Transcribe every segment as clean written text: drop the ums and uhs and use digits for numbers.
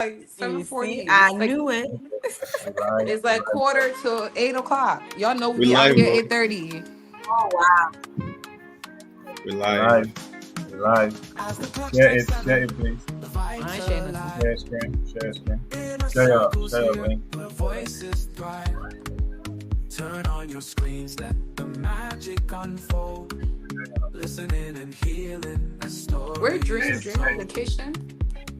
like You see, 7:48. I knew it. It's like quarter to 8 o'clock. Y'all know we We be out live, here bro. 8:30. Oh wow. We We live. live. We live. Share it. Share it, please. I ain't saying nothing. Share screen. Share screen. Share your link. Turn on your screens, let the magic unfold. Listening and healing a story. Where Dream vacation?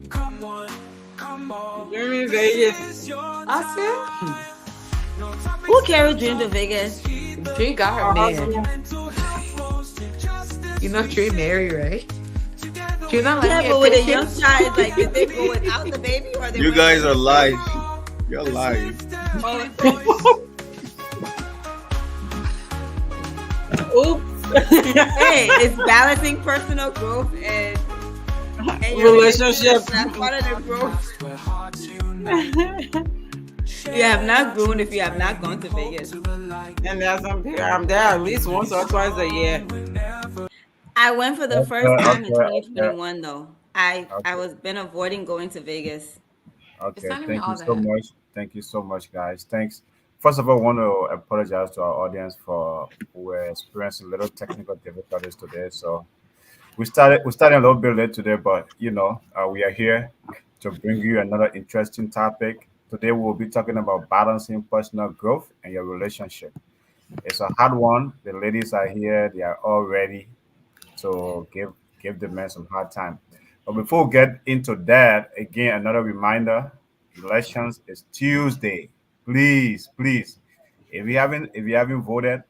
Come on, come on. Dream in Vegas. I said Who carried Dream to Vegas? Dream got her man. You know Dream married, right? She's not Yeah, like but with a picture. young child, like did they go without the baby or they You went guys with are the live. You're live. Oops. Hey, it's balancing personal growth and your Relationship. That's part of the growth. You have not grown if you have not gone to Vegas. And there's some people, I'm there at least once or twice a year. I went for the first time in Okay. 2021 though. I Okay. was been avoiding going to Vegas. It's Okay. not even Thank you all so that. much. Thank you so much, guys. Thanks. First of all, I want to apologize to our audience for we're experiencing little technical difficulties today. So we started a little bit late today, but we are here to bring you another interesting topic. Today we'll be talking about balancing personal growth and your relationship. It's a hard one. The ladies are here; they are all ready to give the men some hard time. But before we get into that, again, another reminder: elections is Tuesday. Please, please, if you haven't voted,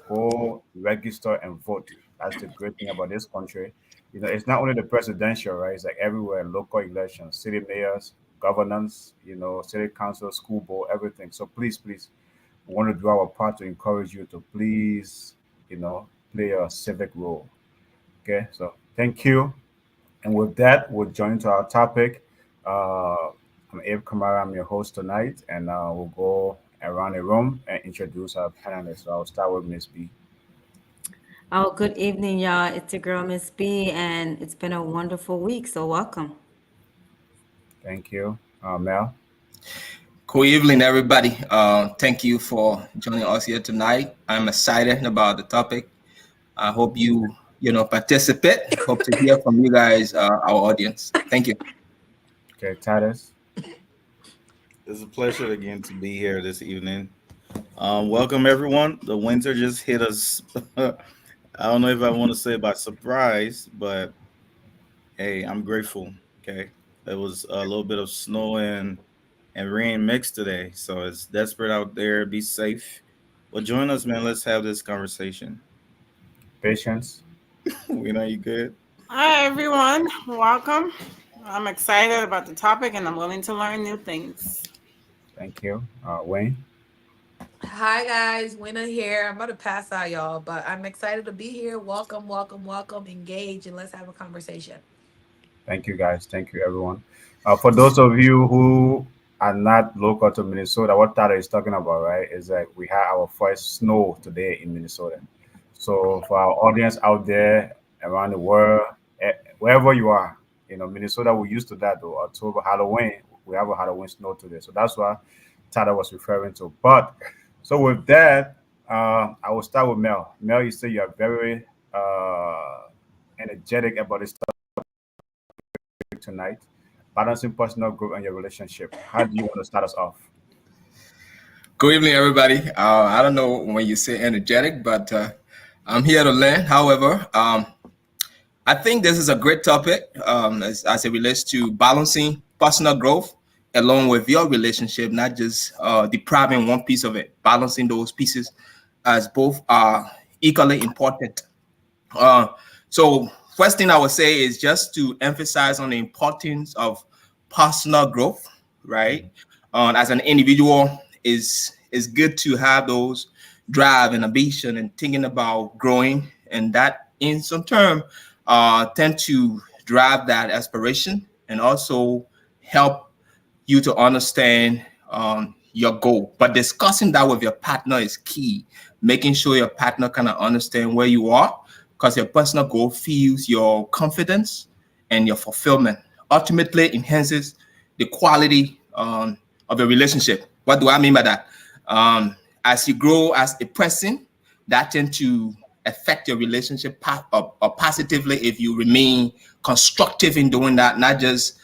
go register and vote. That's the great thing about this country. It's not only the presidential, right? It's like everywhere, local elections, city mayors, governance, city council, school board, everything. So please, please, we want to do our part to encourage you to please, play a civic role. Okay, so thank you. And with that, we'll join to our topic. I'm Abe Kamara, I'm your host tonight, and we'll go around the room and introduce our panelists. So I'll start with Miss B. Oh, good evening, y'all. It's your girl Miss B, and it's been a wonderful week. So welcome. Thank you. Mel. Good evening, everybody. Thank you for joining us here tonight. I'm excited about the topic. I hope you participate. Hope to hear from you guys, our audience. Thank you. Okay, Titus. It's a pleasure again to be here this evening. Welcome everyone. The winter just hit us. I don't know if I want to say by surprise, but hey, I'm grateful. Okay, it was a little bit of snow and rain mixed today, so it's desperate out there. Be safe. Well, join us, man. Let's have this conversation. Patience. We know you good. Hi, everyone. Welcome. I'm excited about the topic and I'm willing to learn new things. Thank you. Wayne. Hi guys, Winner here. I'm about to pass out, y'all, but I'm excited to be here. Welcome, welcome, welcome. Engage and let's have a conversation. Thank you, guys. Thank you, everyone. For those of you who are not local to Minnesota, what Tara is talking about, right, is that we had our first snow today in Minnesota. So for our audience out there around the world, wherever you are, Minnesota, we're used to that though. October, Halloween, we have a Halloween snow today. So that's what Tara was referring to. But so with that, I will start with Mel. Mel, you say you are very energetic about this tonight, balancing personal growth and your relationship. How do you want to start us off? Good evening, everybody. I don't know when you say energetic, but I'm here to learn. However, I think this is a great topic as it relates to balancing personal growth along with your relationship, not just depriving one piece of it, balancing those pieces as both are equally important. Uh, so, first thing I would say is just to emphasize on the importance of personal growth, right? As an individual, is good to have those drive and ambition and thinking about growing, and that in some term tend to drive that aspiration and also help you to understand your goal. But discussing that with your partner is key. Making sure your partner kind of understand where you are, because your personal goal fuels your confidence and your fulfillment. Ultimately, enhances the quality of a relationship. What do I mean by that? As you grow as a person, that tends to affect your relationship or positively if you remain constructive in doing that, not just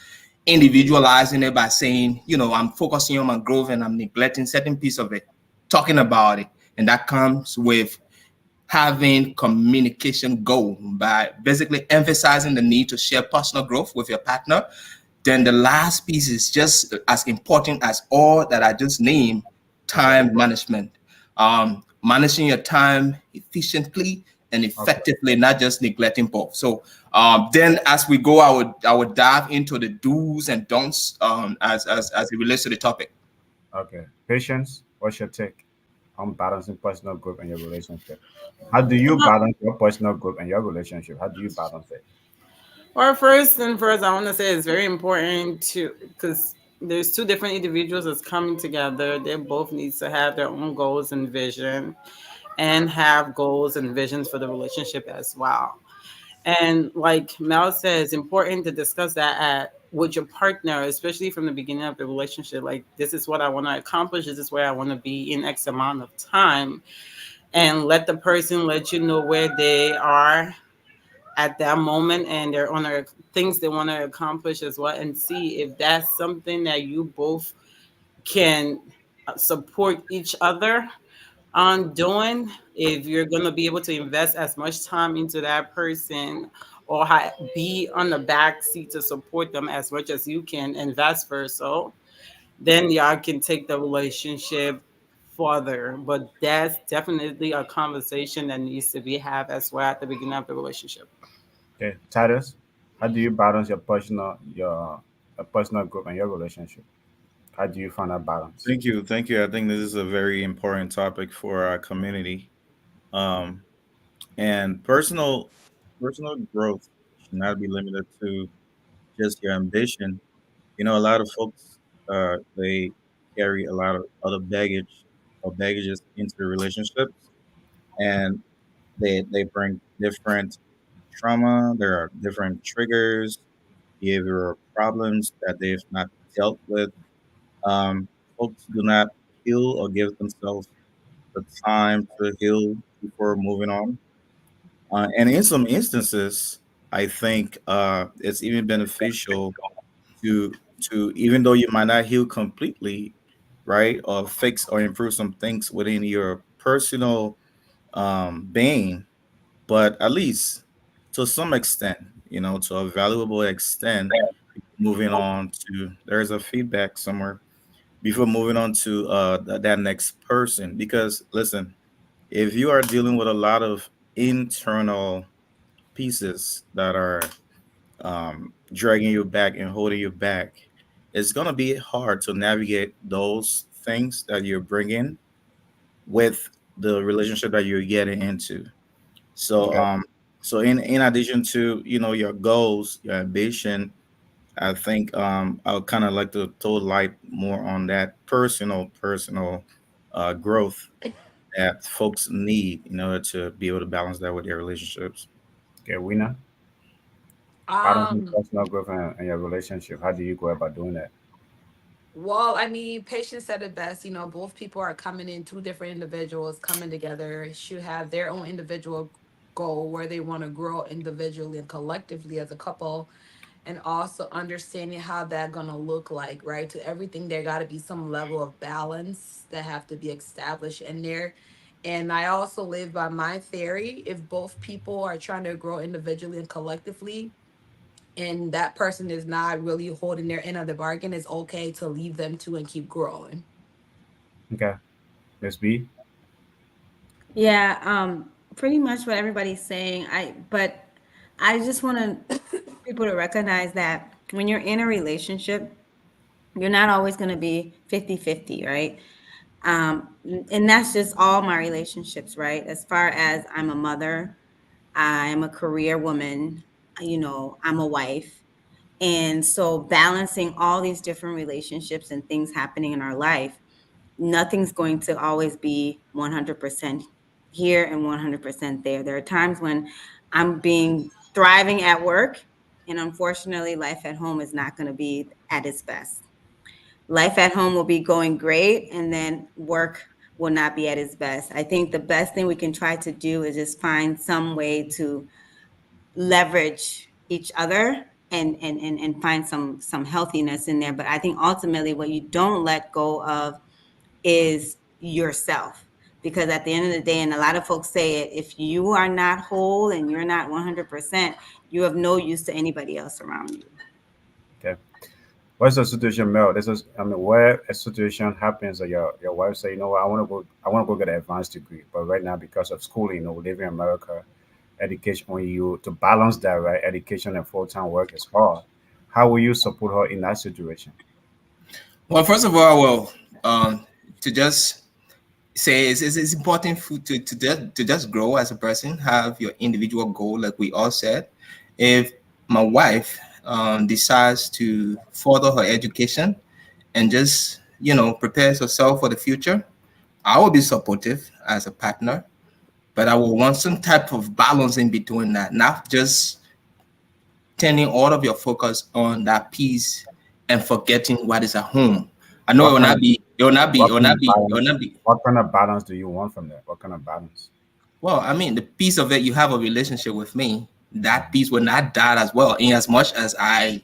individualizing it by saying, I'm focusing on my growth and I'm neglecting certain piece of it, talking about it. And that comes with having communication goal by basically emphasizing the need to share personal growth with your partner. Then the last piece is just as important as all that I just named, time management. Managing your time efficiently and effectively, not just neglecting both. So then as we go, I would dive into the do's and don'ts as it relates to the topic. Okay. Patience, what's your take on balancing personal growth and your relationship? How do you balance your personal growth and your relationship? How do you balance it? Well, first and first, I want to say it's very important to, because there's two different individuals that's coming together. They both need to have their own goals and vision, and have goals and visions for the relationship as well. And like Mel said, it's important to discuss that with your partner, especially from the beginning of the relationship. Like, this is what I want to accomplish. This is where I want to be in X amount of time. And let the person let you know where they are at that moment and their own things they want to accomplish as well. And see if that's something that you both can support each other on doing, if you're going to be able to invest as much time into that person, or be on the back seat to support them as much as you can, and vice versa, then y'all can take the relationship further. But that's definitely a conversation that needs to be had as well at the beginning of the relationship. Okay. Titus, how do you balance your personal growth and your relationship? How do you find that balance? Thank you. Thank you. I think this is a very important topic for our community. Um, and personal growth should not be limited to just your ambition. A lot of folks they carry a lot of other baggage or baggages into relationships, and they bring different trauma. There are different triggers, behavioral problems that they've not dealt with. Folks do not heal or give themselves the time to heal before moving on. And in some instances, I think it's even beneficial to even though you might not heal completely, right, or fix or improve some things within your personal being, but at least to some extent, to a valuable extent, moving on to there's a feedback somewhere before moving on to that next person. Because listen, if you are dealing with a lot of internal pieces that are dragging you back and holding you back, it's going to be hard to navigate those things that you're bringing with the relationship that you're getting into. So, Okay. so in addition to your goals, your ambition, I think I would kind of like to throw light more on that personal growth that folks need in order to be able to balance that with their relationships. Okay, winner. Balancing Um, personal growth and your relationship. How do you go about doing that? well, I mean, Patience said it best. Both people are coming in, two different individuals coming together, should have their own individual goal where they want to grow individually and collectively as a couple, and also understanding how that gonna look like, right? To everything, there got to be some level of balance that have to be established in there. And I also live by my theory: if both people are trying to grow individually and collectively, and that person is not really holding their end of the bargain, it's okay to leave them to and keep growing. Okay. Miss B. Yeah, pretty much what everybody's saying. But I just want people to recognize that when you're in a relationship, you're not always going to be 50-50, right? And that's just all my relationships, right? As far as I'm a mother, I'm a career woman, I'm a wife. And so balancing all these different relationships and things happening in our life, nothing's going to always be 100% here and 100% there. There are times when I'm thriving at work, and unfortunately, life at home is not going to be at its best. life at home will be going great, and then work will not be at its best. I think the best thing we can try to do is just find some way to leverage each other and find some healthiness in there. But I think ultimately what you don't let go of is yourself. Because at the end of the day, and a lot of folks say it, if you are not whole and you're not 100%, you have no use to anybody else around you. Okay. What's the situation, Mel? This is, I mean, where a situation happens that your wife say, you know what, I want to go get an advanced degree, but right now because of schooling, you know, living in America, education, when you to balance that, right, education and full-time work is hard. How will you support her in that situation? Well, first of all, well, to just say it's important to just grow as a person, have your individual goal, like we all said. If my wife decides to further her education and just prepares herself for the future, I will be supportive as a partner, but I will want some type of balance in between that, not just turning all of your focus on that piece and forgetting what is at home. I know it will not be. It will not be. It will not be. It will not be. What kind of balance do you want from that? What kind of balance? Well, I mean, the piece of it, you have a relationship with me. That piece will not die as well. In as much as I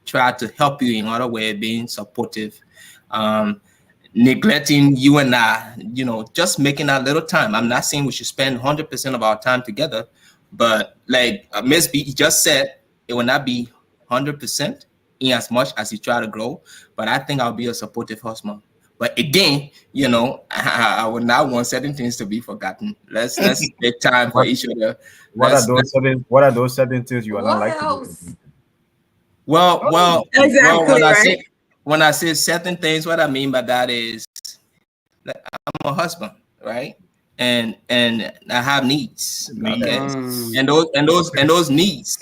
try to help you in other way, being supportive, neglecting you and I, just making that little time. I'm not saying we should spend 100% of our time together, but like Miss B just said, it will not be 100% in as much as you try to grow. But I think I'll be a supportive husband. But again, I would not want certain things to be forgotten. Let's make time for each other. What are those certain things you are not What like to else? do? Well, Exactly, right. when I say certain things, what I mean by that is that I'm a husband, right? And I have needs. Okay. And those needs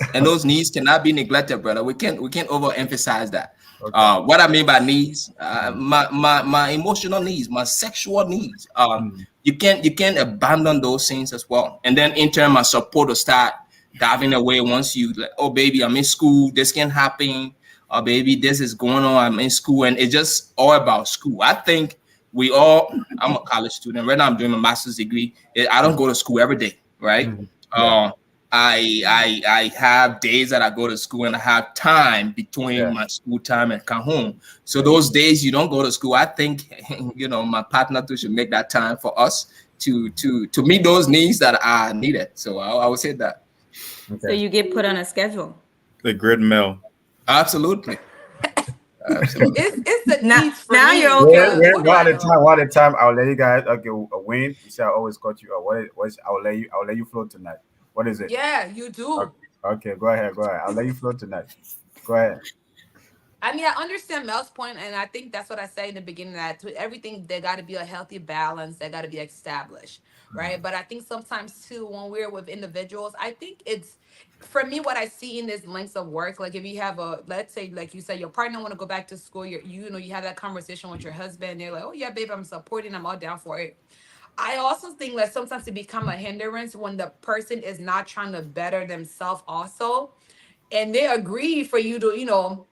cannot be neglected, brother. We can't overemphasize that. Okay. What I mean by needs, my emotional needs, my sexual needs. You can't abandon those things as well. And then in turn, my support will start diving away once you like, oh baby, I'm in school, this can happen. Or baby, this is going on, I'm in school, and it's just all about school. I think I'm a college student. Right now I'm doing a master's degree. I don't go to school every day, right? Yeah. I have days that I go to school and I have time between my school time and come home. So those days you don't go to school, I think my partner too should make that time for us to meet those needs that are needed. So I would say that. Okay. So you get put on a schedule. The grid Mel. Absolutely. It's the Now- needs for now me. you're okay. What do I know? One at a time. I'll let you guys. Okay, Wayne. You say I always got you. I'll let you float tonight. What is it? Yeah, you do. Okay, go ahead. I'll let you float tonight. Go ahead. I mean, I understand Mel's point, and I think that's what I say in the beginning, that to everything, there got to be a healthy balance, that got to be established, right? But I think sometimes too, when we're with individuals, I think it's, for me, what I see in this lengths of work, like if you have let's say, like you said, your partner want to go back to school, you have that conversation with your husband, they're like, oh yeah, babe, I'm supporting, I'm all down for it. I also think that sometimes it become a hindrance when the person is not trying to better themselves also, and they agree for you to,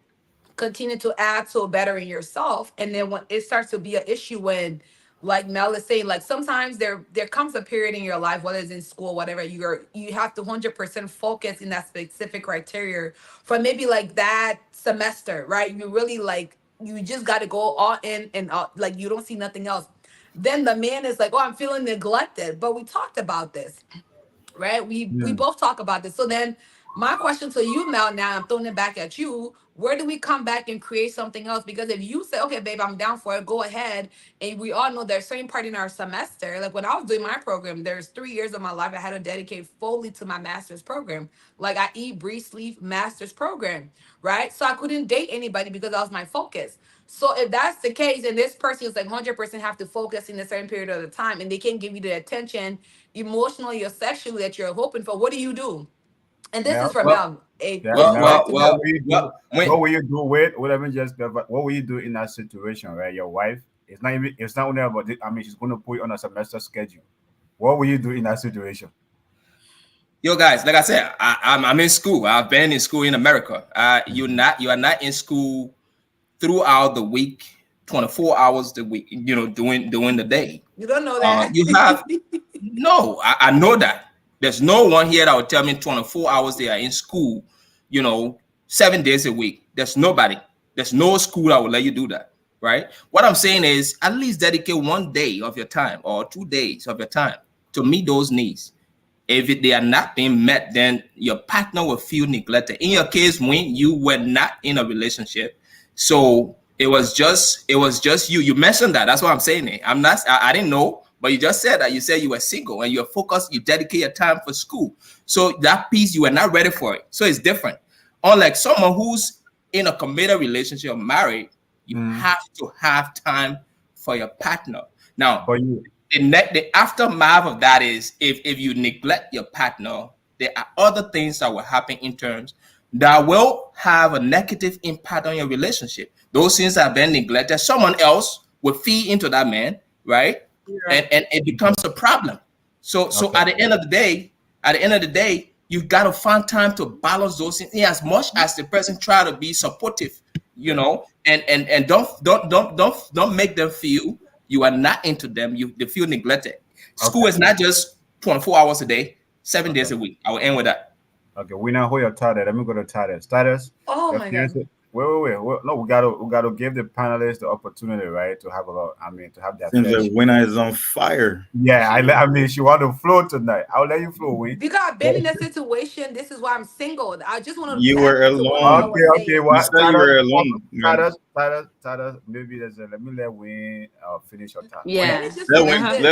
continue to add to bettering yourself. And then when it starts to be an issue, when, like Mel is saying, like sometimes there comes a period in your life, whether it's in school, whatever, you have to 100% focus in that specific criteria for maybe like that semester, right? You really like, you just got to go all in and like you don't see nothing else. Then the man is like, oh, I'm feeling neglected. But we talked about this, right? We both talk about this. So then my question to you, Mel, now I'm throwing it back at you. Where do we come back and create something else? Because if you say, okay, babe, I'm down for it, go ahead. And we all know there's certain part in our semester. Like when I was doing my program, there's 3 years of my life I had to dedicate fully to my master's program. Like I eat, breathe, sleep, master's program, right? So I couldn't date anybody because that was my focus. So if that's the case, and this person is like 100% have to focus in a certain period of the time, and they can't give you the attention emotionally or sexually that you're hoping for, what do you do? And this is for Mel. What will you do with whatever? What will you do in that situation, right? Your wife, it's not only about it. I mean, she's going to put you on a semester schedule. What will you do in that situation? Yo, guys, like I said, I'm in school. I've been in school in America. You are not in school throughout the week 24 hours a week, during the day. You don't know that. You have no, I know that. There's no one here that will tell me 24 hours they are in school, 7 days a week. There's nobody. There's no school that will let you do that, right? What I'm saying is at least dedicate 1 day of your time or 2 days of your time to meet those needs. If they are not being met, then your partner will feel neglected. In your case, when you were not in a relationship, so it was just you. You mentioned that. That's what I'm saying. I didn't know, but you just said that. You said you were single and you're focused. You dedicate your time for school. So that piece, you were not ready for it. So it's different. Unlike someone who's in a committed relationship or married, you have to have time for your partner. Now, For you. the aftermath of that is if you neglect your partner, there are other things that will happen in terms that will have a negative impact on your relationship. Those things that have been neglected, someone else will feed into that man, right? And it becomes a problem. So at the end of the day, you've got to find time to balance those things. As much as the person try to be supportive, and don't make them feel you are not into them. They feel neglected. School is not just 24 hours a day, 7 days a week. I will end with that. Okay, we now hold your title. Let me go to title. Status. Oh your my fiance- God. Wait. No, we gotta give the panelists the opportunity, right, to have to have that. Seems like winner is on fire. Yeah, I mean, she want to flow tonight. I'll let you flow, we. Because I've been in a situation. This is why I'm single. I just want to. You were alone. Okay. You What? said you were alone. Tadas, maybe there's let me let Wayne finish your time. Yeah. Let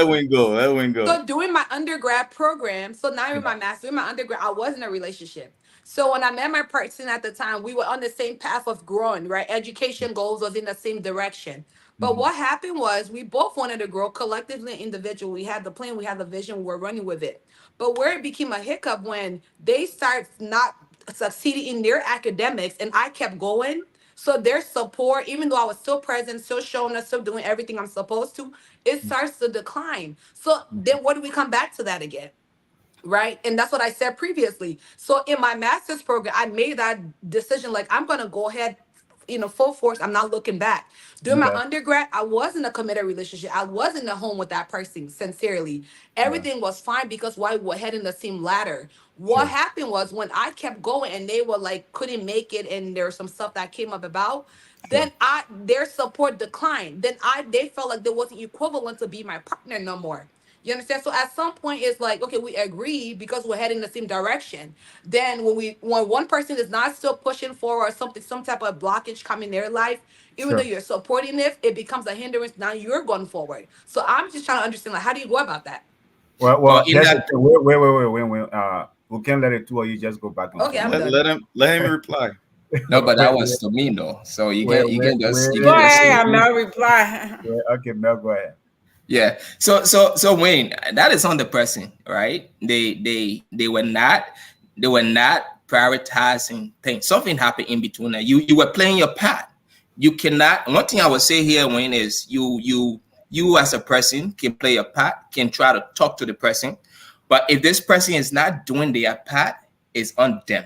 Win go. Let Win go. So during my undergrad program, so now in my master, in my undergrad, I was in a relationship. So when I met my person at the time, we were on the same path of growing, right? Education goals was in the same direction. But what happened was we both wanted to grow collectively, individually. We had the plan, we had the vision, we were running with it. But where it became a hiccup when they start not succeeding in their academics and I kept going. So their support, even though I was still present, still showing up, still doing everything I'm supposed to, it starts to decline. So then what do we come back to that again? Right. And that's what I said previously. So in my master's program, I made that decision like, I'm going to go ahead, full force. I'm not looking back. During my undergrad, I was in a committed relationship. I was in the home with that person, sincerely. Everything was fine because why we were heading the same ladder. What happened was when I kept going and they were like, couldn't make it, and there was some stuff that came up about, then their support declined. Then they felt like they wasn't equivalent to be my partner no more. You understand? So at some point, it's like, okay, we agree because we're heading the same direction. Then when one person is not still pushing forward or something, some type of blockage come in their life, even though you're supporting it becomes a hindrance. Now you're going forward. So I'm just trying to understand, like, how do you go about that? Well, in that- wait. We can't let it two of you just go back. Okay, I'm done. Let him reply. No, but that was to me though. So you can just Go ahead, I'm not reply. Okay, Mel, go ahead. Yeah. So Wayne, that is on the person, right? They were not prioritizing things. Something happened in between that. You were playing your part. You cannot. One thing I would say here, Wayne, is you as a person can play your part, can try to talk to the person, but if this person is not doing their part, it's on them.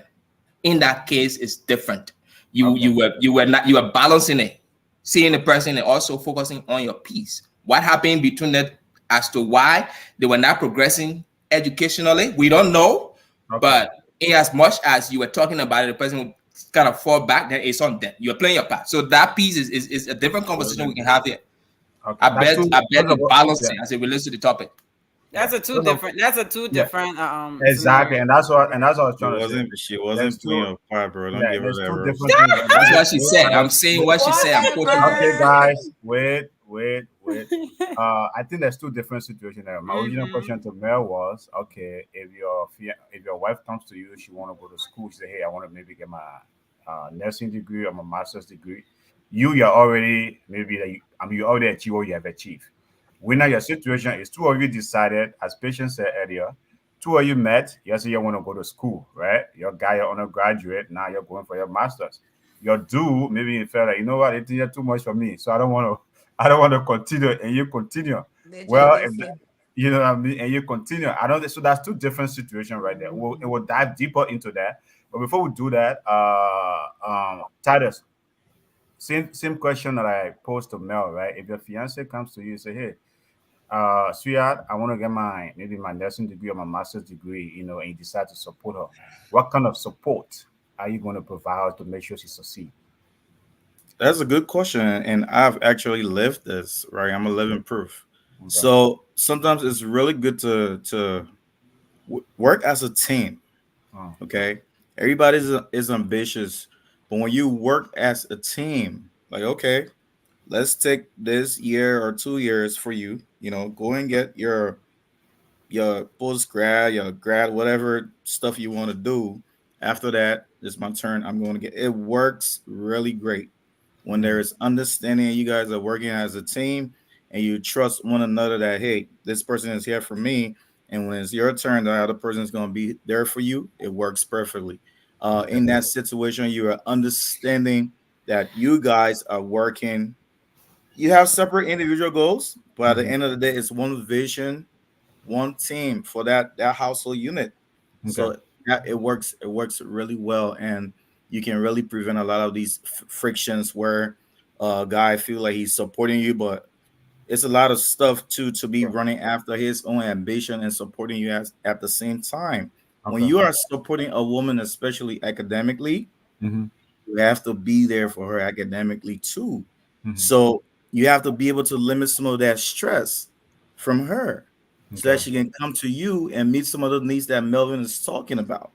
In that case, it's different. You were balancing it, seeing the person and also focusing on your piece. What happened between that as to why they were not progressing educationally, we don't know. But in as much as you were talking about it, the person would kind of fall back, then it's on them. You're playing your part. So that piece is a different conversation we can have here. Okay. I bet you balance it as it relates to the topic. That's a two different. Exactly, and that's what I was trying to say. She wasn't playing a part, bro. Don't give her there's that. two Bro. different things. That's what she said. I'm saying what she said. I'm quoting her. Okay, guys, wait. I think there's two different situations there. My original question to Mel was, okay, if your wife comes to you, she want to go to school, she say, hey, I want to maybe get my nursing degree or my master's degree. You're already you already achieve what you have achieved. When now your situation is two of you decided, as Patience said earlier, two of you met, you say you want to go to school, right? Your guy, you're undergraduate, now you're going for your master's. Your dude, maybe you felt like, you know what, it's too much for me, so I don't want to continue, and you continue. Well, you know what I mean, and you continue. So that's two different situations right there. We'll dive deeper into that. But before we do that, Titus, same question that I posed to Mel, right? If your fiance comes to you and say, "Hey, sweetheart, I want to get maybe my nursing degree or my master's degree," and you decide to support her, what kind of support are you going to provide her to make sure she succeeds? That's a good question, and I've actually lived this, right? I'm a living proof. Okay. So sometimes it's really good to work as a team. Oh, Okay, everybody is ambitious, but when you work as a team, like, okay, let's take this year or 2 years for you. Go and get your post grad, your grad, whatever stuff you want to do. After that, it's my turn. I'm going to get it. Works really great when there is understanding. You guys are working as a team and you trust one another that, hey, this person is here for me. And when it's your turn, the other person is going to be there for you. It works perfectly. In that situation, you are understanding that you guys are working. You have separate individual goals, but at the end of the day, it's one vision, one team for that household unit. okay. So yeah, it works really well, and you can really prevent a lot of these frictions where a guy feel like he's supporting you, but it's a lot of stuff to be running after his own ambition and supporting you at the same time. When Okay. you are supporting a woman, especially academically, Mm-hmm. you have to be there for her academically too. Mm-hmm. So you have to be able to limit some of that stress from her so that Okay. she can come to you and meet some of the needs that Melvin is talking about.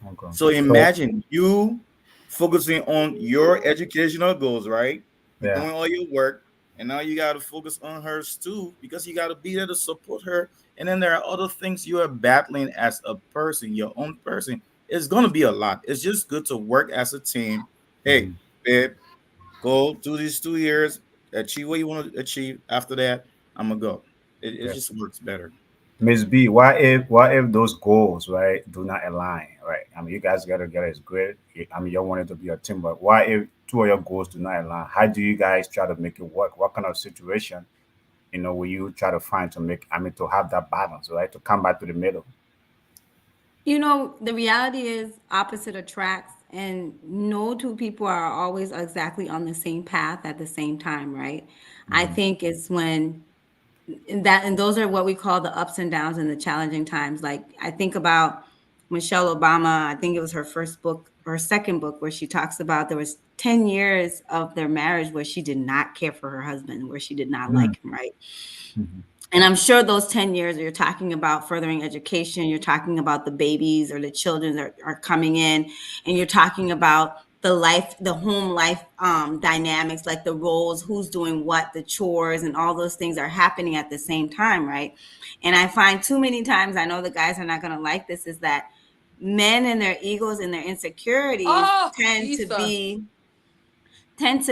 Okay. So So imagine you focusing on your educational goals, right? You're yeah. doing all your work, and now you got to focus on hers too because you got to be there to support her. And then there are other things you are battling as a person, your own person. It's going to be a lot. It's just good to work as a team. Hey, Mm-hmm. babe, go do these 2 years, achieve what you want to achieve. After that, I'm going to go. It Yeah. just works better. Miss B, what if those goals, right, do not align, right? I mean, you guys got together is great. I mean, you want it to be a team, but why if two of your goals do not align? How do you guys try to make it work? What kind of situation, will you try to find to make? I mean, to have that balance, right, to come back to the middle. The reality is opposite attracts, and no two people are always exactly on the same path at the same time, right? I Mm-hmm. think it's when and those are what we call the ups and downs and the challenging times. Like I think about Michelle Obama. I think it was her first book or second book where she talks about there was 10 years of their marriage where she did not care for her husband, where she did not like him, right? Mm-hmm. And I'm sure those 10 years you're talking about furthering education, you're talking about the babies or the children that are coming in, and you're talking about the home life dynamics, like the roles, who's doing what, the chores, and all those things are happening at the same time, right? And I find too many times, I know the guys are not going to like this, is that men and their egos and their insecurities Oh, tend to Jesus.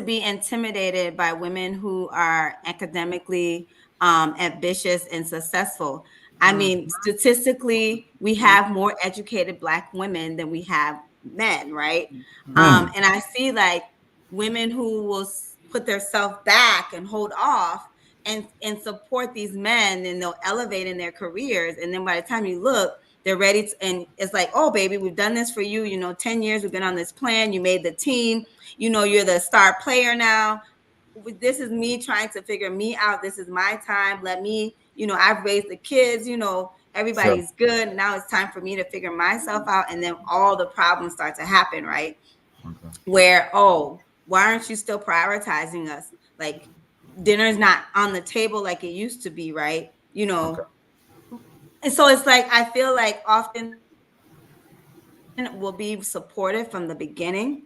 be intimidated by women who are academically ambitious and successful. I mean, statistically, we have more educated Black women than we have men, right? Mm. And I see like women who will put themselves back and hold off and support these men, and they'll elevate in their careers. And then by the time you look, they're ready to, and it's like, oh, baby, we've done this for you. 10 years we've been on this plan. You made the team. You're the star player now. This is me trying to figure me out. This is my time. Let me, I've raised the kids, Sure. everybody's good. Now it's time for me to figure myself out. And then all the problems start to happen, right? Okay. Where, oh, why aren't you still prioritizing us? Like dinner's not on the table like it used to be, right? Okay. And so it's like, I feel like often will be supportive from the beginning,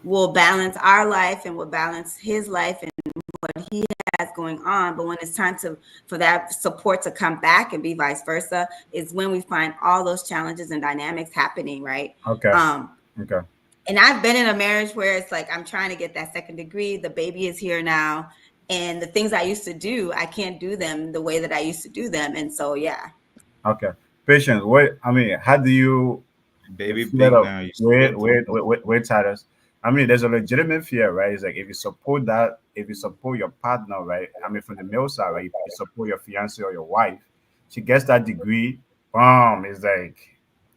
will balance our life and will balance his life and what he has going on. But when it's time for that support to come back and be vice versa, is when we find all those challenges and dynamics happening, right? Okay. Okay. And I've been in a marriage where it's like I'm trying to get that second degree, the baby is here now, and the things I used to do, I can't do them the way that I used to do them. And so yeah. Okay. Patience. Wait. I mean, how do you Baby fear big of now. You wait, scared to. wait, wait, wait, wait, Titus? I mean, there's a legitimate fear, right? It's like if you support that, if you support your partner, right? I mean, from the male side, right? You support your fiance or your wife. She gets that degree. It's like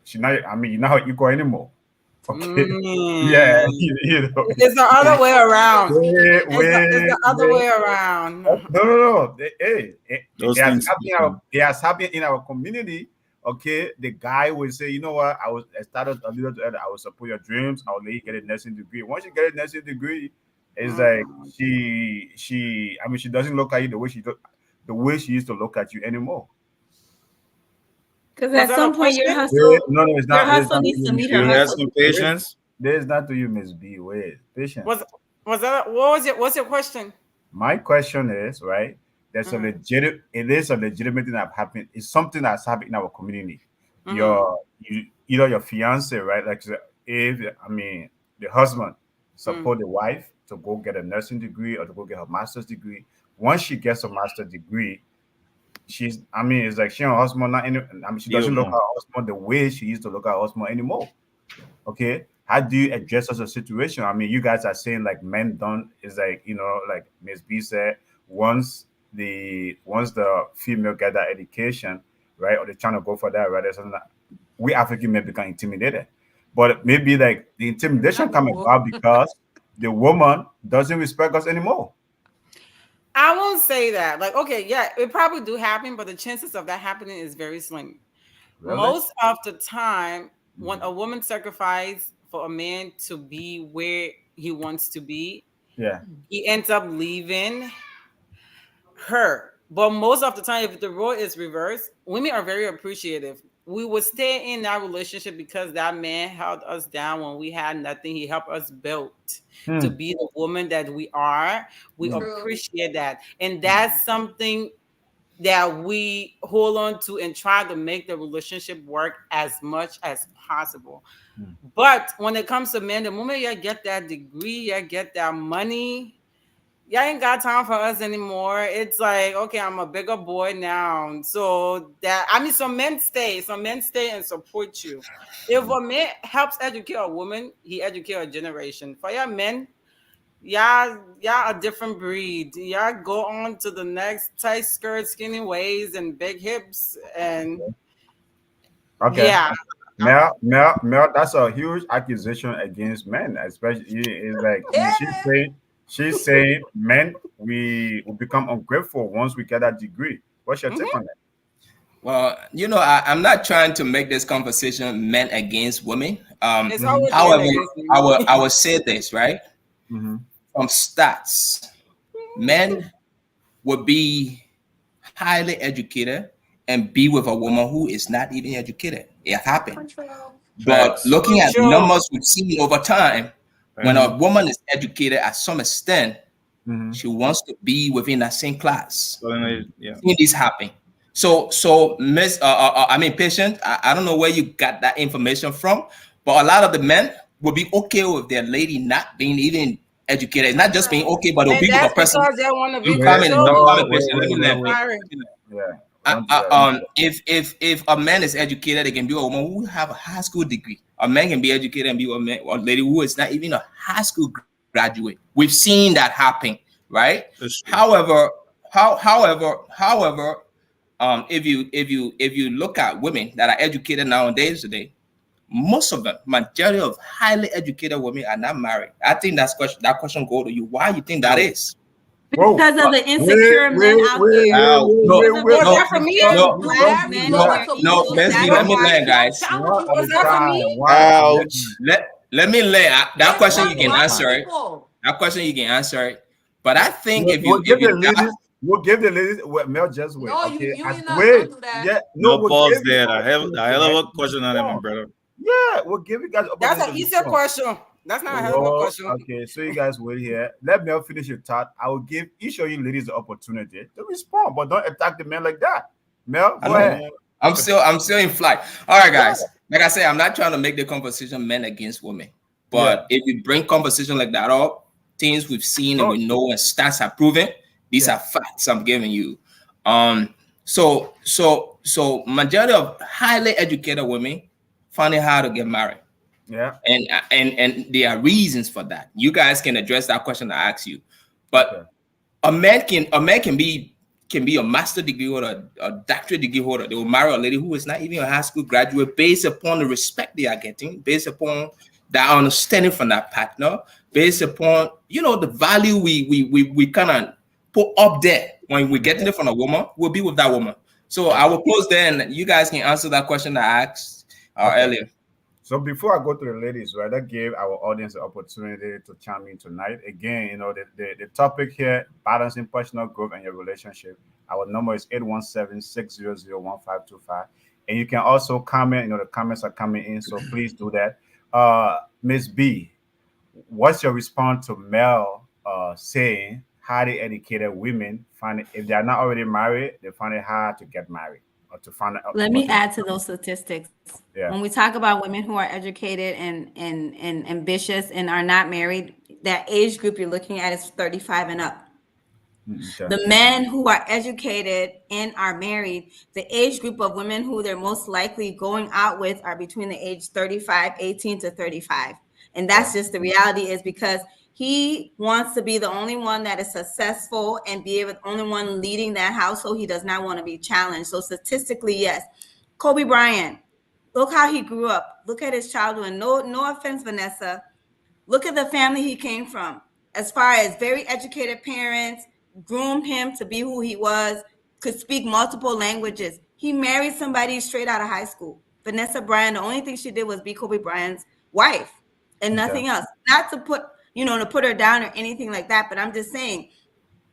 she not. I mean, you're not equal anymore. Okay. Mm. Yeah, you know. It's the other way around. Wait, It's the other wait. way around. No. Hey, Those it has things. happened. It has happened in our community. Okay, the guy will say, you know what? I started a little early. I will support your dreams. I'll let you get a nursing degree. Once you get a nursing degree, it's like she. I mean, she doesn't look at you the way she used to look at you anymore. Because Was at that a some point your question? hustle, No, it's your not. It's hustle not needs to meet her You have hustle. some patience. There's not to you, Miss B. Wait, patience. Was that what was it? What's your question? My question is, right? Mhm. It is a legitimate thing that happened. It's something that's happened in our community. Mhm. Your fiance, right? Like if I mean the husband Mm. support the wife to go get a nursing degree or to go get her master's degree. Once she gets a master's degree, it's like she and her husband not any, I mean she You doesn't look at know. her husband the way she used to look at her husband anymore. Okay, how do you address such a situation? I mean, you guys are saying like men don't, is like, like Miss B said, once the female get that education, right, or they're trying to go for that, right, there's something that we African men become intimidated. But maybe like the intimidation come No. about because the woman doesn't respect us anymore. I won't say that. Like, okay, yeah, it probably do happen, but the chances of that happening is very slim. Really? Most of the time, when Mhm. a woman sacrifices for a man to be where he wants to be, Yeah. he ends up leaving her. But most of the time, if the role is reversed, women are very appreciative. We would stay in that relationship because that man held us down when we had nothing. He helped us build to Hmm. be the woman that we are. We Hmm. True. appreciate that. And that's something that we hold on to and try to make the relationship work as much as possible. Hmm. But when it comes to men, the moment you get that degree, you get that money, y'all ain't got time for us anymore. It's like, okay, I'm a bigger boy now. So that, I mean, some men stay and support you. If a man helps educate a woman, he educate a generation. For your men, y'all a different breed. Y'all go on to the next tight skirt, skinny waist, and big hips, and Okay. yeah. Mel, that's a huge accusation against men, especially it's like Yeah. she's saying men we will become ungrateful once we get that degree. What's your take Mhm. on that? Well, I'm not trying to make this conversation men against women. It's Mhm. always men However, against I women. will say this, right? Mm-hmm. From stats, men would be highly educated and be with a woman who is not even educated. It happened. Control. But Facts. looking at True. numbers we've seen over time, when a woman is educated at some extent, Mm-hmm. she wants to be within that same class. Yeah. Seen this happen. So Miss, I mean, patient. I don't know where you got that information from, but a lot of the men will be okay with their lady not being even educated, not just being okay, but they'll And be with a that's person. because they want to be I'm Wait, coming, I'm controlled. coming, no, patient. Let me land. Wait. Sorry. Yeah. I, Don't do that. if a man is educated, they can be a woman who have a high school degree. A man can be educated and be a man, or lady who is not even a high school graduate. We've seen that happen, right? That's true. However, if you look at women that are educated nowadays today, most of them, majority of highly educated women are not married. I think that question go to you. Why you think that is? Whoa. Because of the insecure men out there. No, Because of the Was no, that for me? insecure no, black Married men women and no, their to no, ego bullshit. Messi, That's let me why land, we don't guys. challenge you One at Was with a that for that. me? time. One at a Ouch. time. Let me lay that It's question. for You can black answer it. people. That question you can answer it. But I think if We'll you give the got ladies. We'll give the ladies. Well, Mel, just wait. No, Okay. you ain't not. Wait. Don't do that. Yeah. No, No we'll pause give you there. opportunity, I hell right? of a question on that, my brother. Yeah, we'll give you guys That's opportunity an to easy respond. question. That's not a hell of a Oh, question. okay. So you guys wait here. Let Mel finish your thought. I will give each of you ladies the opportunity to respond, but don't attack the men like that. Mel, I go know. ahead. I'm still in flight. All right, guys. Like I said, I'm not trying to make the conversation men against women. But if you bring conversation like that up, things we've seen and No. we know and stats are proven, these Yeah. are facts I'm giving you. So majority of highly educated women finding how to get married. Yeah. And there are reasons for that. You guys can address that question I asked you. But Okay. a man can be a master degree holder, a doctorate degree holder. They will marry a lady who is not even a high school graduate based upon the respect they are getting, based upon that understanding from that partner based upon, you know, the value we kind of put up there when we're getting it from a woman, we'll be with that woman. So I will close there, and you guys can answer that question I asked earlier. So before I go to the ladies, right, that gave our audience the opportunity to chime in tonight. Again, you know, the topic here, balancing personal growth and your relationship. Our number is 817-600-1525. And you can also comment, you know, the comments are coming in, so please do that. Miss B, what's your response to Mel saying highly educated women find it, if they are not already married, they find it hard to get married or to find out? Let me add to those statistics. Yeah. When we talk about women who are educated and ambitious and are not married, that age group you're looking at is 35 and up. Okay. The men who are educated and are married, the age group of women who they're most likely going out with are between the age 18 to 35. And that's just the reality, is because he wants to be the only one that is successful and be able, the only one leading that household. He does not want to be challenged. So statistically, yes. Kobe Bryant, look how he grew up. Look at his childhood. No offense, Vanessa. Look at the family he came from. As far as very educated parents, groomed him to be who he was, could speak multiple languages. He married somebody straight out of high school. Vanessa Bryant, the only thing she did was be Kobe Bryant's wife and nothing else. Not to put, to put her down or anything like that, but I'm just saying,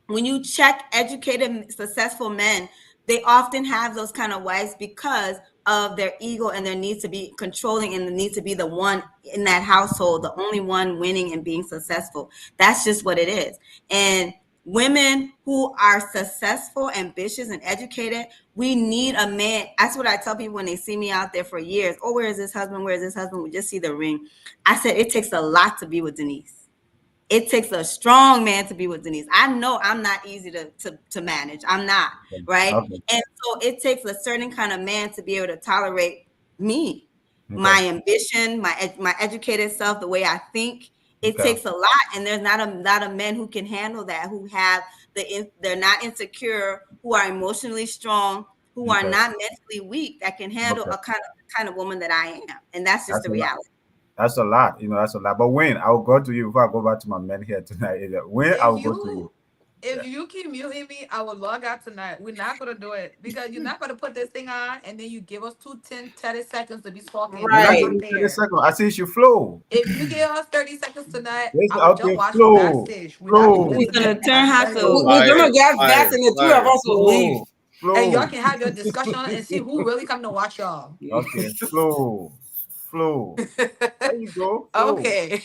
when you check educated, successful men, they often have those kind of wives because of their ego and their need to be controlling and the need to be the one in that household, the only one winning and being successful. That's just what it is. And women who are successful, ambitious, and educated, we need a man. That's what I tell people when they see me out there for years. Oh, where is this husband? Where is this husband? We just see the ring. I said, it takes a lot to be with Denise. It takes a strong man to be with Denise. I know I'm not easy to manage. I'm not, right? Okay. And so it takes a certain kind of man to be able to tolerate me, my ambition, my educated self, the way I think. It takes a lot, and there's not a men who can handle that, who have they're not insecure, who are emotionally strong, who are not mentally weak, that can handle a kind of woman that I am, and that's just the reality. That's a lot, that's a lot. But Wayne, I'll go to you before I go back to my men here tonight. Wayne, I'll go to you. If you keep muting me, I will log out tonight. We're not going to do it because you're not going to put this thing on and then you give us 30 seconds to be talking. Right. 30 seconds. I see you flow. If you give us 30 seconds tonight, I will just watch you backstage. We're going to turn hostile. We're going to get back and the two of us will leave. And y'all can have your discussion and see who really come to watch y'all. Okay, flow. There you go. Flow. Okay.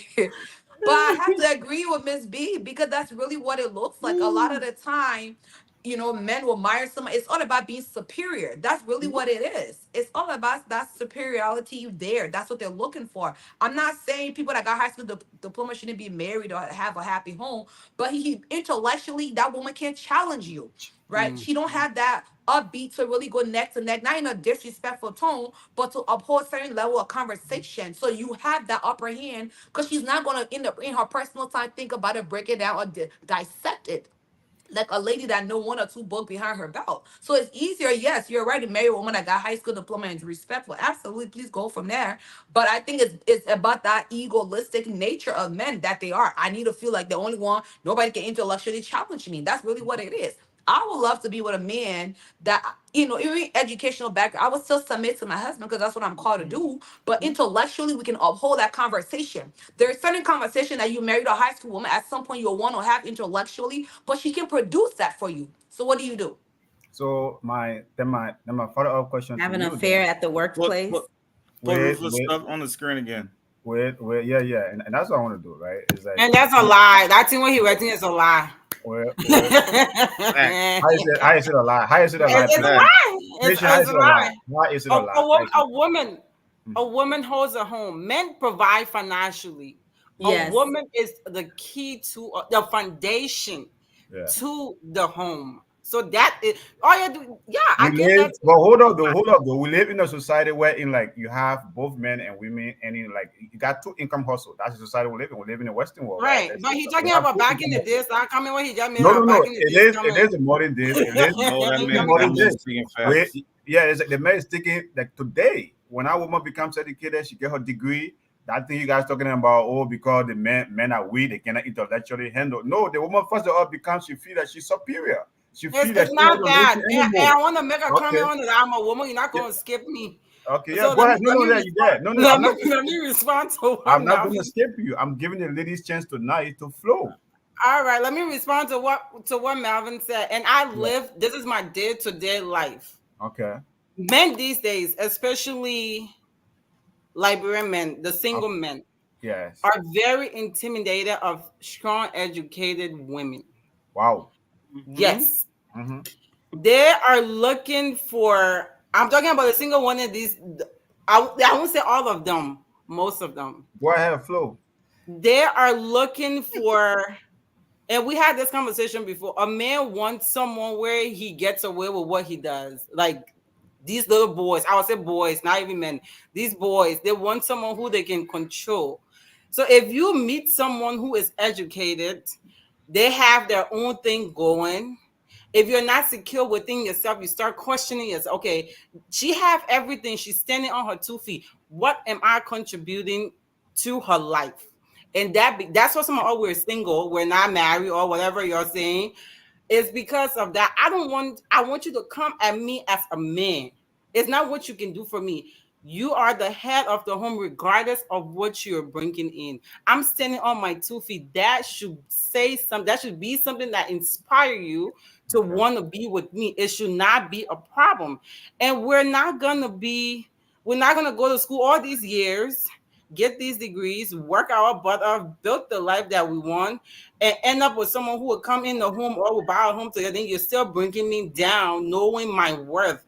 But I have to agree with Miss B because that's really what it looks like. A lot of the time, men will admire someone. It's all about being superior. That's really what it is. It's all about that superiority there. That's what they're looking for. I'm not saying people that got high school diploma shouldn't be married or have a happy home, but he intellectually, that woman can't challenge you, right? She don't have that upbeat to really go neck to neck, not in a disrespectful tone, but to uphold a certain level of conversation. So you have that upper hand because she's not going to end up in her personal time, think about it, break it down, or dissect it like a lady that know one or two books behind her belt. So it's easier. Yes, you're right. To marry a woman that got high school diploma and is respectful. Absolutely. Please go from there. But I think it's about that egoistic nature of men that they are. I need to feel like the only one, nobody can intellectually challenge me. That's really what it is. I would love to be with a man that, even educational background, I would still submit to my husband because that's what I'm called to do. But intellectually, we can uphold that conversation. There's certain conversation that you married a high school woman, at some point you'll want to have intellectually, but she can produce that for you. So what do you do? So my follow-up question. Have an affair at the workplace. Put stuff on the screen again. Yeah. And that's what I want to do, right? It's like, and that's a lie. That thing what he writing is a lie. How is it a lie? How is it a lie? It's a lie. It's a lie. Why is it a lie? A woman holds a home. Men provide financially. Yes. A woman is the key to the foundation to the home. So that is all you do. Yeah, I get that. But hold up though. We live in a society where you have both men and women, and you got two income hustle. That's the society we live in. We live in the Western world, right? But he's talking about back in the days. I come in where he just made. No. It is the modern days. It is the modern days. The man is thinking like today. When our woman becomes educated, she get her degree. that thing you guys talking about, oh, because the men are weak, they cannot intellectually handle. No, the woman first of all becomes, she feel that she's superior. She feel that It's she not not that. listen And anymore. I want to make a Okay. comment on that. I'm a woman. You're not going to skip me. Okay, yeah, So go let ahead. me, let me No, you there. respond. No, I'm not. Let me respond to what I'm not going Melvin. to skip you. I'm giving the ladies chance tonight to flow. All right, let me respond to what Melvin said. And I live. This is my day-to-day life. Okay. Men these days, especially Liberian men, the single men, Yes. are very intimidated of strong, educated women. Wow. Yes, Mm-hmm. they are looking for. I'm talking about a single one of these. I won't say all of them. Most of them. Go ahead, flow. They are looking for. And we had this conversation before. A man wants someone where he gets away with what he does. Like these little boys, I would say boys, not even men. These boys, they want someone who they can control. So if you meet someone who is educated, they have their own thing going. If you're not secure within yourself, you start questioning yourself. Okay, she have everything. She's standing on her 2 feet. What am I contributing to her life? And that's what some of we're single, we're not married or whatever you're saying. Is because of that. I want you to come at me as a man. It's not what you can do for me. You are the head of the home, regardless of what you're bringing in. I'm standing on my 2 feet. That should say something. That should be something that inspire you to want to be with me. It should not be a problem. And we're not gonna go to school all these years, get these degrees, work our butt off, build the life that we want, and end up with someone who will come in the home or will buy a home together. Then you're still bringing me down, knowing my worth.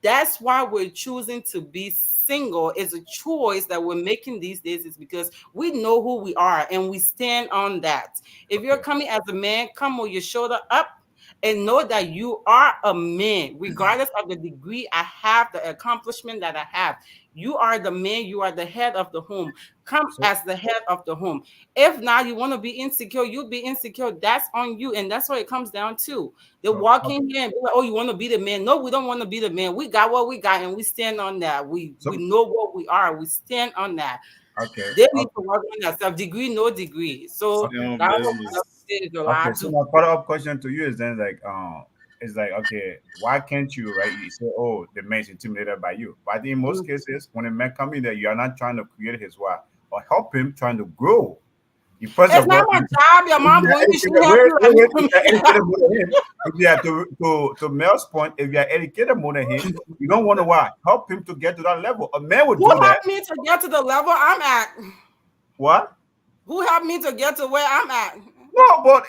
That's why we're choosing to be single. It's a choice that we're making these days. Is because we know who we are and we stand on that. If you're coming as a man, come with your shoulder up and know that you are a man, regardless of the degree I have, the accomplishment that I have. You are the man, you are the head of the home. Come as the head of the home. If not, you want to be insecure, you'll be insecure. That's on you. And that's what it comes down to. They walk in here and be like, oh, you want to be the man? No, we don't want to be the man. We got what we got and we stand on that. We know what we are. We stand on that. Okay. They need to work on themselves. Degree, no degree. So Sound that's business. what is a lot Okay, so my follow-up question to you is then okay, why can't you, right? You say, oh, the man's intimidated by you. But I think in most cases, when a man comes in there, you are not trying to create his wife or help him trying to grow. You first It's of not all, my job. Your mom going to if you are to Mel's point, if you are educated more than him, you don't want to what? Help him to get to that level. A man would Who do that. helped me to get to the level I'm at? What? Who helped me to get to where I'm at? No, but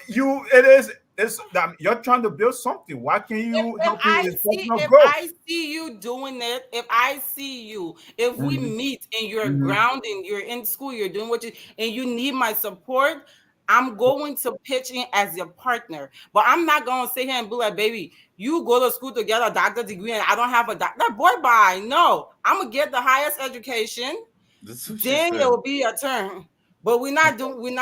it's that you're trying to build something. Why can't you help him with personal growth? I see you doing it, if we meet and you're grounding, you're in school, you're doing and you need my support, I'm going to pitch in as your partner. But I'm not going to sit here and be like, baby, you go to school to get a doctorate degree and I don't have a doctor. Boy, bye. No, I'm going to get the highest education. Then it will be a turn. But we're not doing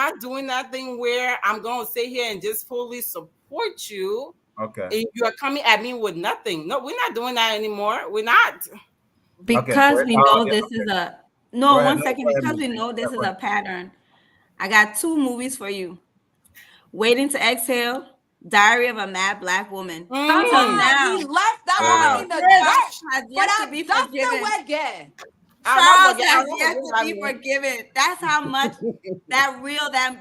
that thing where I'm going to sit here and just fully support you. Okay. And you're coming at me with nothing. No, we're not doing that anymore. We're not. Because we know this is a no. Go ahead. One No, second. go ahead, Because we Miss. know this is a pattern. I got 2 movies for you: Waiting to Exhale, Diary of a Mad Black Woman. Come So on, now we left that one in the Charles dirt. has But yet to be that's the forgiven. way again. Charles has yet to be forgiven. That's how much that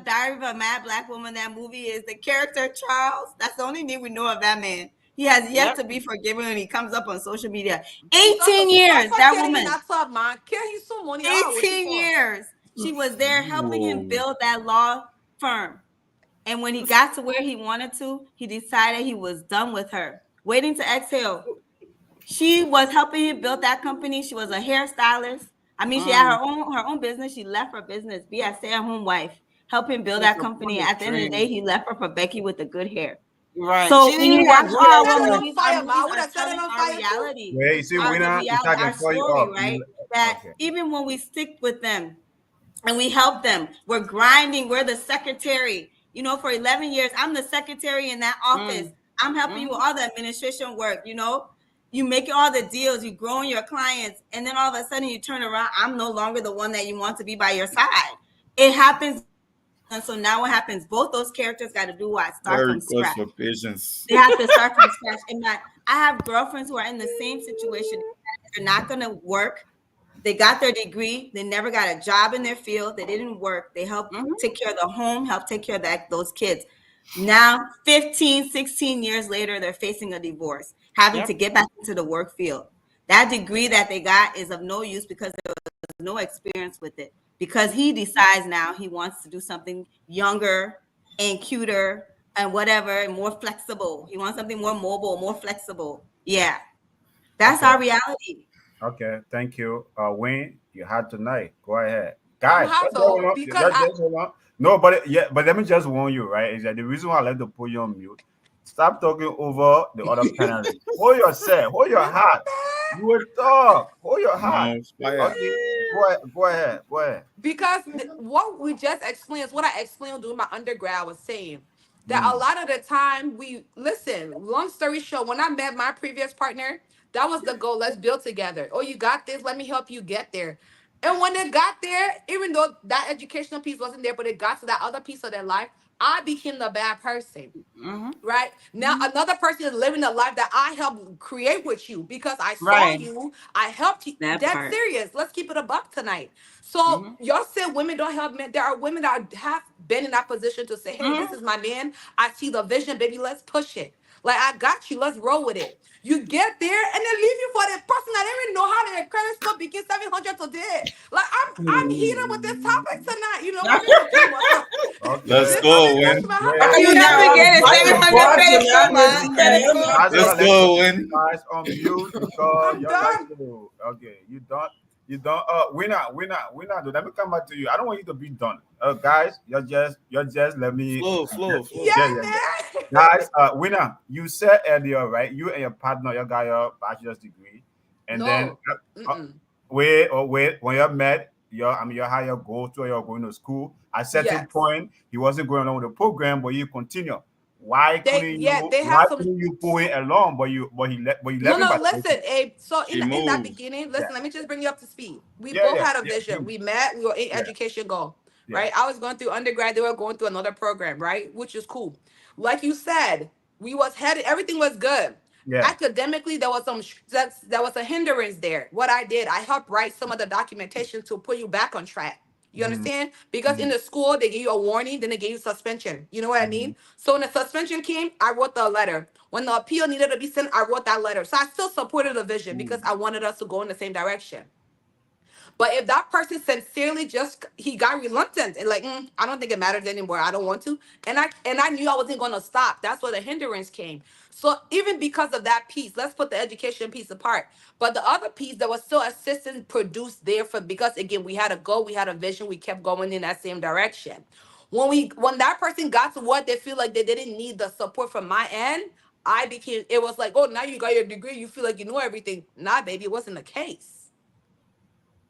Diary of a Mad Black Woman, that movie is. The character Charles, that's the only thing we know of that man. He has yet to be forgiven when he comes up on social media. 18 years, that woman. 18 years. She was there helping him build that law firm. And when he got to where he wanted to, he decided he was done with her. Waiting to Exhale. She was helping him build that company. She was a hairstylist. I mean, she had her own business. She left her business, be a stay-at-home wife, help him build that company. At the end of the day, he left her for Becky with the good hair. Right. So when you watch our movies, Our reality. Yeah, you see, Our story, right? That even when we stick with them and we help them, we're grinding. We're the secretary. You know, for 11 years, I'm the secretary in that office. I'm helping you with all the administration work, you make all the deals, you growing your clients, and then all of a sudden you turn around, I'm no longer the one that you want to be by your side. It happens. And so now what happens? Both those characters got to do what? Start Very from close scratch. for patience. They have to start from scratch. And I have girlfriends who are in the same situation. They're not going to work. They got their degree. They never got a job in their field. They didn't work. They helped take care of the home, help take care of those kids. Now, 15, 16 years later, they're facing a divorce, having to get back into the work field. That degree that they got is of no use because there was no experience with it. Because he decides now he wants to do something younger and cuter and whatever, and more flexible. He wants something more mobile, more flexible. Yeah. That's our reality. Okay, thank you. Wayne, you had tonight. Go ahead. Guys, have just to, hold on. because Just hold on. No, but let me just warn you, right? Is that the reason why I like to put you on mute. Stop talking over the other panelists. Hold yourself, hold your hat. You will talk. Hold your hat. Okay, go ahead. Because what we just explained is what I explained during my undergrad was saying that a lot of the time long story short, when I met my previous partner, that was the goal. Let's build together. Oh, you got this. Let me help you get there. And when they got there, even though that educational piece wasn't there, but it got to that other piece of their life, I became the bad person. Right now, another person is living the life that I helped create with you because I saw you, I helped you. That's serious. Let's keep it a buck tonight. So y'all said women don't help men. There are women that have been in that position to say, "Hey, this is my man. I see the vision, baby. Let's push it. Like I got you. Let's roll with it." You get there and they leave you for the person that didn't even know how their credit score became 700 today. Like I'm heated with this topic tonight. You know, Let's go, Win. You never get a 700 credit score. Let's go, Win. Guys on mute because you guys do. Okay, you don't. Winner. Let me come back to you. I don't want you to be done. Guys, you're just let me Flow. Yeah. Guys, winner, you said earlier, right? You and your partner, you got your bachelor's degree, and then wait, when you met, you had your goal to you're going to school. At a certain point, he wasn't going along with the program, but you continue. Why couldn't you pull it along? But you left. No, listen, Abe. So in that beginning, let me just bring you up to speed. We both had a vision. We met. We were in education goal, right? I was going through undergrad. They were going through another program, right? Which is cool. Like you said, we was headed. Everything was good. Academically, there was a hindrance there. What I did, I helped write some of the documentation to put you back on track. You understand? Because in the school, they gave you a warning, then they gave you suspension. You know what I mean? So when the suspension came, I wrote the letter. When the appeal needed to be sent, I wrote that letter. So I still supported the vision because I wanted us to go in the same direction. But if that person sincerely he got reluctant and like, I don't think it matters anymore. I don't want to. And I knew I wasn't going to stop. That's where the hindrance came. So even because of that piece, let's put the education piece apart. But the other piece, there was still assistance produced there because again, we had a goal, we had a vision, we kept going in that same direction. When that person got to what they feel like they didn't need the support from my end, it was like, oh, now you got your degree, you feel like you know everything. Nah, baby, it wasn't the case.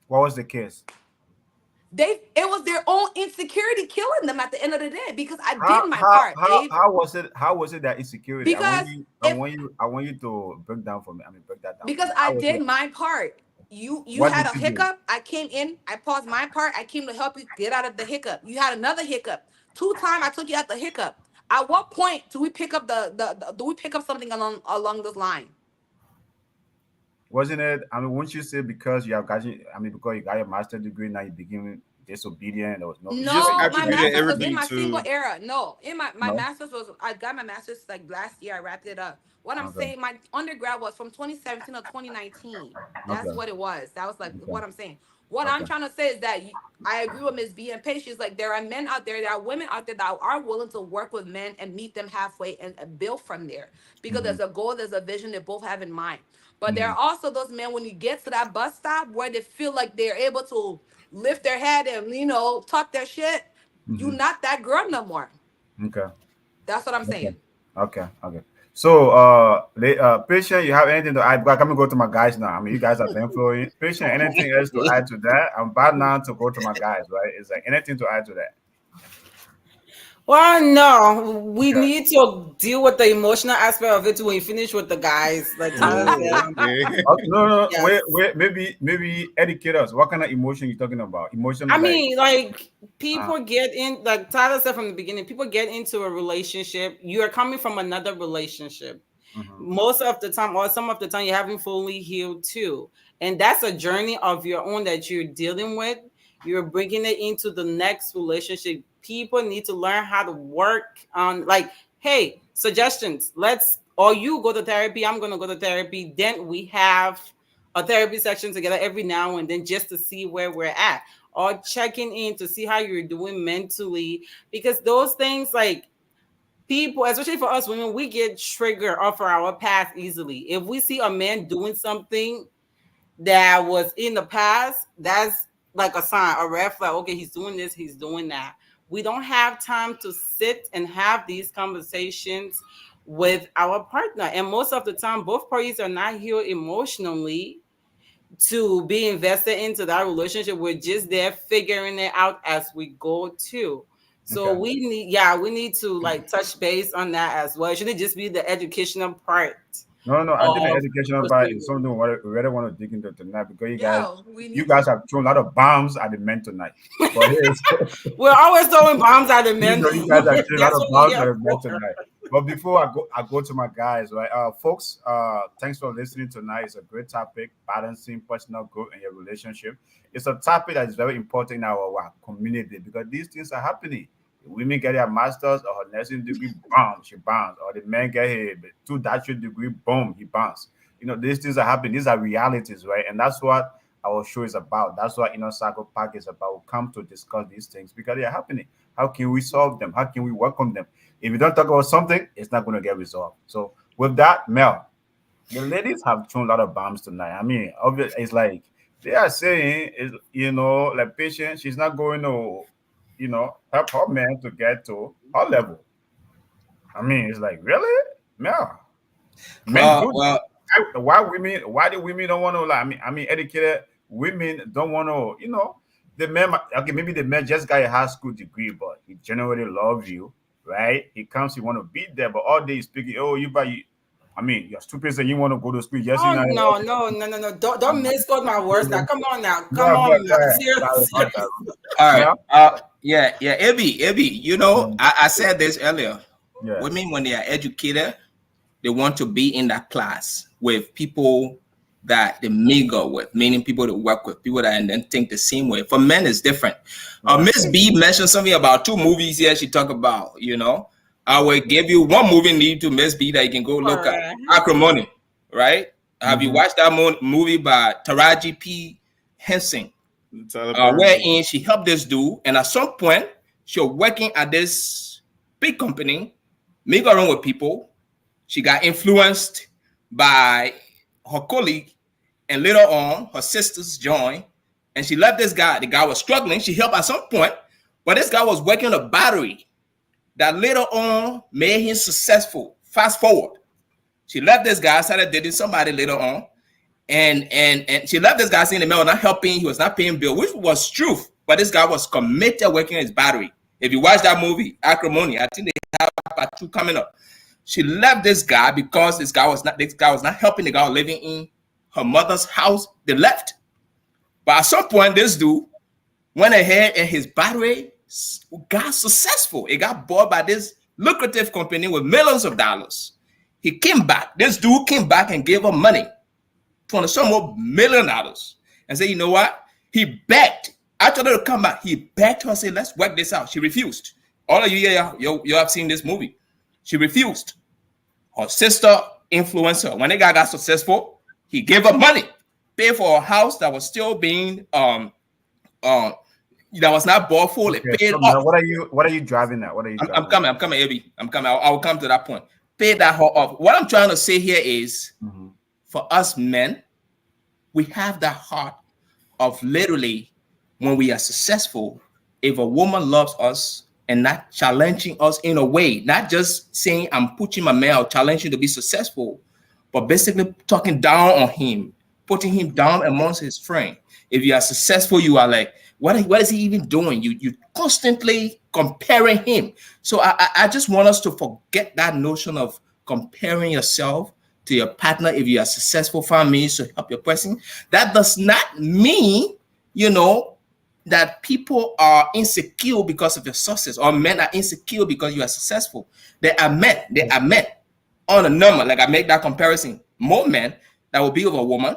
What was the case? It was their own insecurity killing them at the end of the day because I did my part. How was it that insecurity? Because I want you to break down for me. Break that down. Because I did my part. You had a hiccup. I came in. I paused my part. I came to help you get out of the hiccup. You had another hiccup. 2 times I took you out the hiccup. At what point do we pick up do we pick up something along this line? Wasn't it? Won't you say because you have got because you got your master's degree now you begin disobedient? There was no. My master's was in my single era. No, in my master's I got my master's like last year. I wrapped it up. What I'm saying, my undergrad was from 2017 to 2019. That's what it was. That was like what I'm saying. What I'm trying to say is that I agree with Ms. B and Paige. She's like, there are men out there, there are women out there that are willing to work with men and meet them halfway and build from there. Because there's a goal, there's a vision they both have in mind. But there are also those men when you get to that bus stop where they feel like they're able to lift their head and, talk their shit. You're not that girl no more. Okay. That's what I'm saying. Okay. So, Patient, you have anything to add? I'm going to go to my guys now. You guys are been flowing. Patient, anything else to add to that? I'm about now to go to my guys, right? Is there anything to add to that? Well, no, we Okay. need to deal with the emotional aspect of it when we finish with the guys. Like Tyler Oh, said, okay. No, yes. wait, maybe educate us. What kind of emotion you talking about? Emotion I like mean, like people get in, like Tyler said from the beginning, people get into a relationship. You are coming from another relationship. Most of the time, or some of the time, you haven't fully healed too. And that's a journey of your own that you're dealing with. You're bringing it into the next relationship. People need to learn how to work on, like, hey, suggestions. Or you go to therapy, I'm going to go to therapy. Then we have a therapy section together every now and then just to see where we're at, or checking in to see how you're doing mentally, because those things, like, people, especially for us women, we get triggered off of our past easily. If we see a man doing something that was in the past, that's like a sign, a red flag. Okay, he's doing this, he's doing that. We don't have time to sit and have these conversations with our partner. And most of the time, both parties are not healed emotionally to be invested into that relationship. We're just there figuring it out as we go too. So Okay. we need to like touch base on that as well. It shouldn't just be the educational part No, I think the of educational part is something we really want to dig into tonight because Yo, we need you guys to. have thrown a lot of bombs at the men tonight. But here's we're always throwing bombs at the you men. know, you guys have thrown a lot That's of what we're bombs at here the men for. tonight. But before I go to my guys, right? Folks, thanks for listening tonight. It's a great topic, balancing personal growth and your relationship. It's a topic that is very important in our community because these things are happening. The women get their master's or her nursing degree, boom, she bounce. Or the men get a two doctorate degree, boom, he bounce. You know, these things are happening. These are realities, right? And that's what our show is about. That's what Inner Circle Park is about. We come to discuss these things because they are happening. How can we solve them? How can we work on them? If you don't talk about something, it's not going to get resolved. So with that, Mel, the ladies have thrown a lot of bombs tonight. I mean, obviously, it's like they are saying, is like patient, she's not going to, help her man to get to her level. I mean, it's like really, Mel, men do Well, why do women don't want to like I mean educated women don't want to the man okay maybe the man just got a high school degree but he generally love you, right? He comes, he want to be there, but all day he's speaking, oh, I mean, you're stupid and you want to go to school, yes, Oh no. Don't misquote my words now. Come on now. Come no, on now. sorry Seriously. about that. all right. Yeah. Yeah, Abby, I said this earlier. Yeah. Women, when they are educated, they want to be in that class with people that they mingle with, meaning people that work with, people that and then think the same way. For men, it's different. Miss B mentioned something about 2 movies here. She talked about, I will give you one movie need to Miss B that you can go look at. Acrimony, right? Have you watched that movie by Taraji P. Henson? Wherein she helped this dude, and at some point, she was working at this big company, mingling with people. She got influenced by her colleague, and later on, her sisters joined, and she left this guy. The guy was struggling. She helped at some point, but this guy was working on a battery that later on made him successful. Fast forward, she left this guy, started dating somebody later on, and she left this guy saying the man was not helping, he was not paying bill, which was truth. But this guy was committed working on his battery. If you watch that movie, Acrimony, I think they have part 2 coming up. She left this guy because this guy was not helping. The guy was living in her mother's house. They left. But at some point, this dude went ahead and his battery got successful. It got bought by this lucrative company with millions of dollars. He came back. This dude came back and gave her money, $20 more million, and said, you know what? He begged. After her to come back, he begged her, say, let's work this out. She refused. All of you have seen this movie. She refused. Her sister influenced her. When the guy got successful, he gave her money, paid for a house that was still being that was not bought fully. Okay, Paid so off. what are you driving at? What are you driving I'm coming, Abby. I'm coming. I will come to that point. Pay that her off. What I'm trying to say here is, for us men, we have that heart of literally when we are successful. If a woman loves us and not challenging us in a way, not just saying I'm pushing my man out, challenging to be successful, but basically talking down on him, putting him down amongst his friends. If you are successful, you are like, what is he even doing? You constantly comparing him. So I just want us to forget that notion of comparing yourself to your partner. If you are successful, find means to help your person. That does not mean, that people are insecure because of your success, or men are insecure because you are successful. They are men on a number. Like I make that comparison. More men that will be with a woman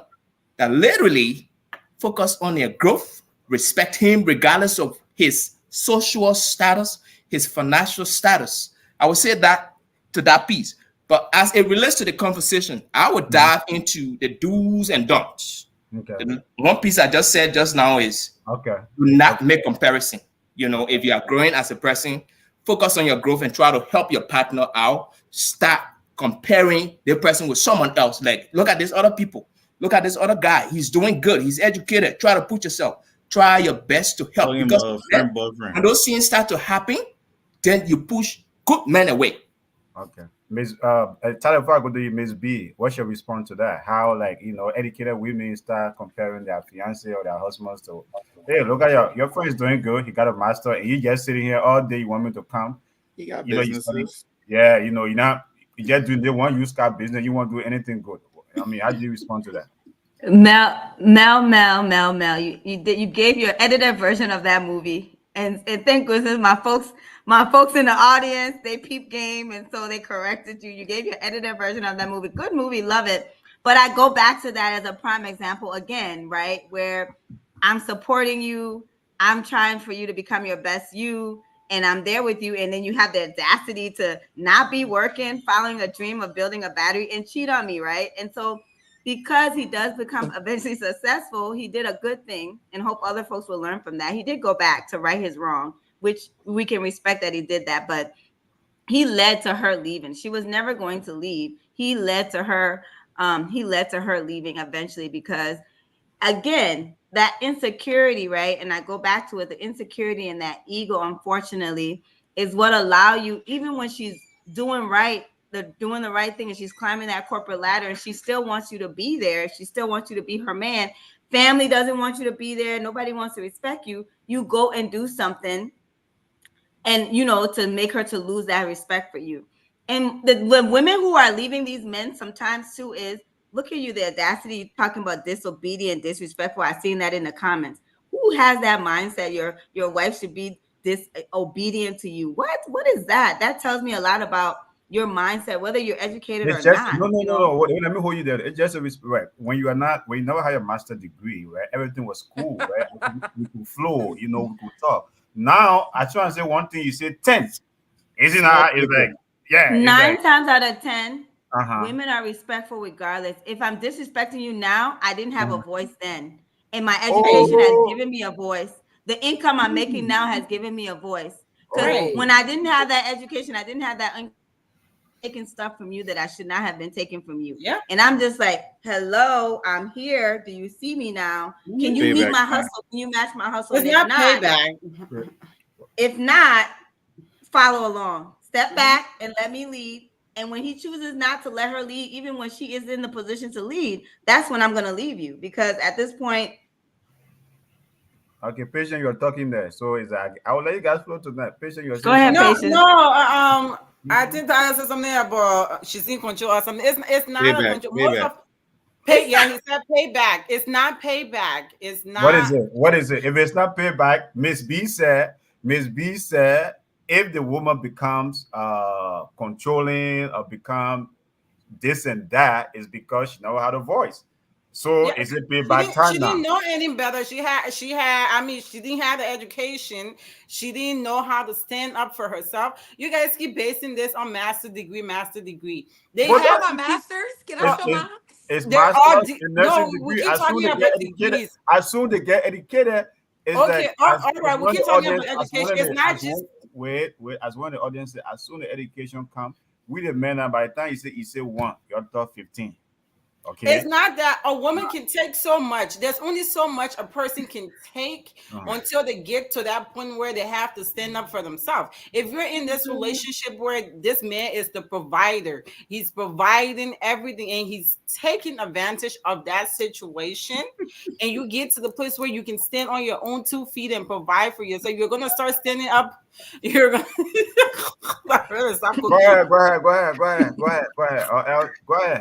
that literally focus on their growth, respect him regardless of his social status, his financial status. I would say that to that piece. But as it relates to the conversation, I would dive into the do's and don'ts. Okay. The one piece I just said just now is Okay. do not make comparison. If you are growing as a person, focus on your growth and try to help your partner out. Start comparing the person with someone else. Like, look at these other people. Look at this other guy. He's doing good. He's educated. Try to put yourself. Try your best to help. Talking Because about then, boyfriend. when those things start to happen, then you push good men away. Okay. Miss Tyler, before I go to you, Miss B, what's your response to that? How, educated women start comparing their fiance or their husbands to, hey, look at your friend is doing good. He got a master, and you just sitting here all day. You want me to come? He got You businesses. you just doing the one use car business. You won't do anything good. I mean, how do you respond to that? Mel. You gave your edited version of that movie, and thank goodness my folks in the audience, they peep game, and so they corrected you. You gave your edited version of that movie. Good movie, love it. But I go back to that as a prime example again, right? Where I'm supporting you, I'm trying for you to become your best you, and I'm there with you, and then you have the audacity to not be working, following a dream of building a battery, and cheat on me, right? And so because he does become eventually successful, he did a good thing, and hope other folks will learn from that. He did go back to right his wrong, which we can respect that he did that, but he led to her leaving. She was never going to leave. He led to her leaving eventually, because again, that insecurity, right? And I go back to it, the insecurity and that ego, unfortunately, is what allow you, even when she's doing the right thing, and she's climbing that corporate ladder, and she still wants you to be there. She still wants you to be her man. Family doesn't want you to be there. Nobody wants to respect you. You go and do something, and to make her to lose that respect for you. And the women who are leaving these men sometimes too is, look at you, the audacity talking about disobedient, disrespectful. I've seen that in the comments. Who has that mindset? Your wife should be disobedient to you. What is that? That tells me a lot about your mindset, whether you're educated or not. No. Wait, let me hold you there. It's just a respect. When you never had a master degree, right? Everything was cool, right? We could flow, we could talk. Now I try and say one thing, you say 10. Isn't that? It's like, yeah. 9 times out of 10, Uh-huh. women are respectful regardless. If I'm disrespecting you now, I didn't have a voice then. And my education has given me a voice. The income I'm making now has given me a voice. Because when I didn't have that education, I didn't have that taking stuff from you that I should not have been taken from you. Yeah. And I'm just like, hello, I'm here. Do you see me now? Can you meet my hustle? Can you match my hustle? It's not payback. If not, follow along. Step back and let me lead. And when he chooses not to let her lead, even when she is in the position to lead, that's when I'm going to leave you. Because at this point. Okay, Patient, you're talking there. So it's like, I will let you guys flow to that. Patient, you're Go ahead, Patient. I think Tyler said something about she's in control or something. It's not Payback, a control. He said payback. It's not payback. It's not. What is it? If it's not payback, Miss B said, if the woman becomes controlling or become this and that, is because she knows how to voice. So is it payback time She now? didn't know any better. She didn't have the education. She didn't know how to stand up for herself. You guys keep basing this on master degree. They have a master's. Get out your mouth. It's master's and nursing degree. As soon as they get educated, it's okay. All right. We keep talking about education. It's not just wait. As one of the audience said, as soon as the education comes, we the men, and by the time you say 1, you're talking 15. Okay. It's not that a woman can take so much. There's only so much a person can take until they get to that point where they have to stand up for themselves. If you're in this relationship where this man is the provider, he's providing everything and he's taking advantage of that situation, and you get to the place where you can stand on your own 2 feet and provide for yourself, you're gonna start standing up. You're gonna stop Go cooking. ahead. Go ahead.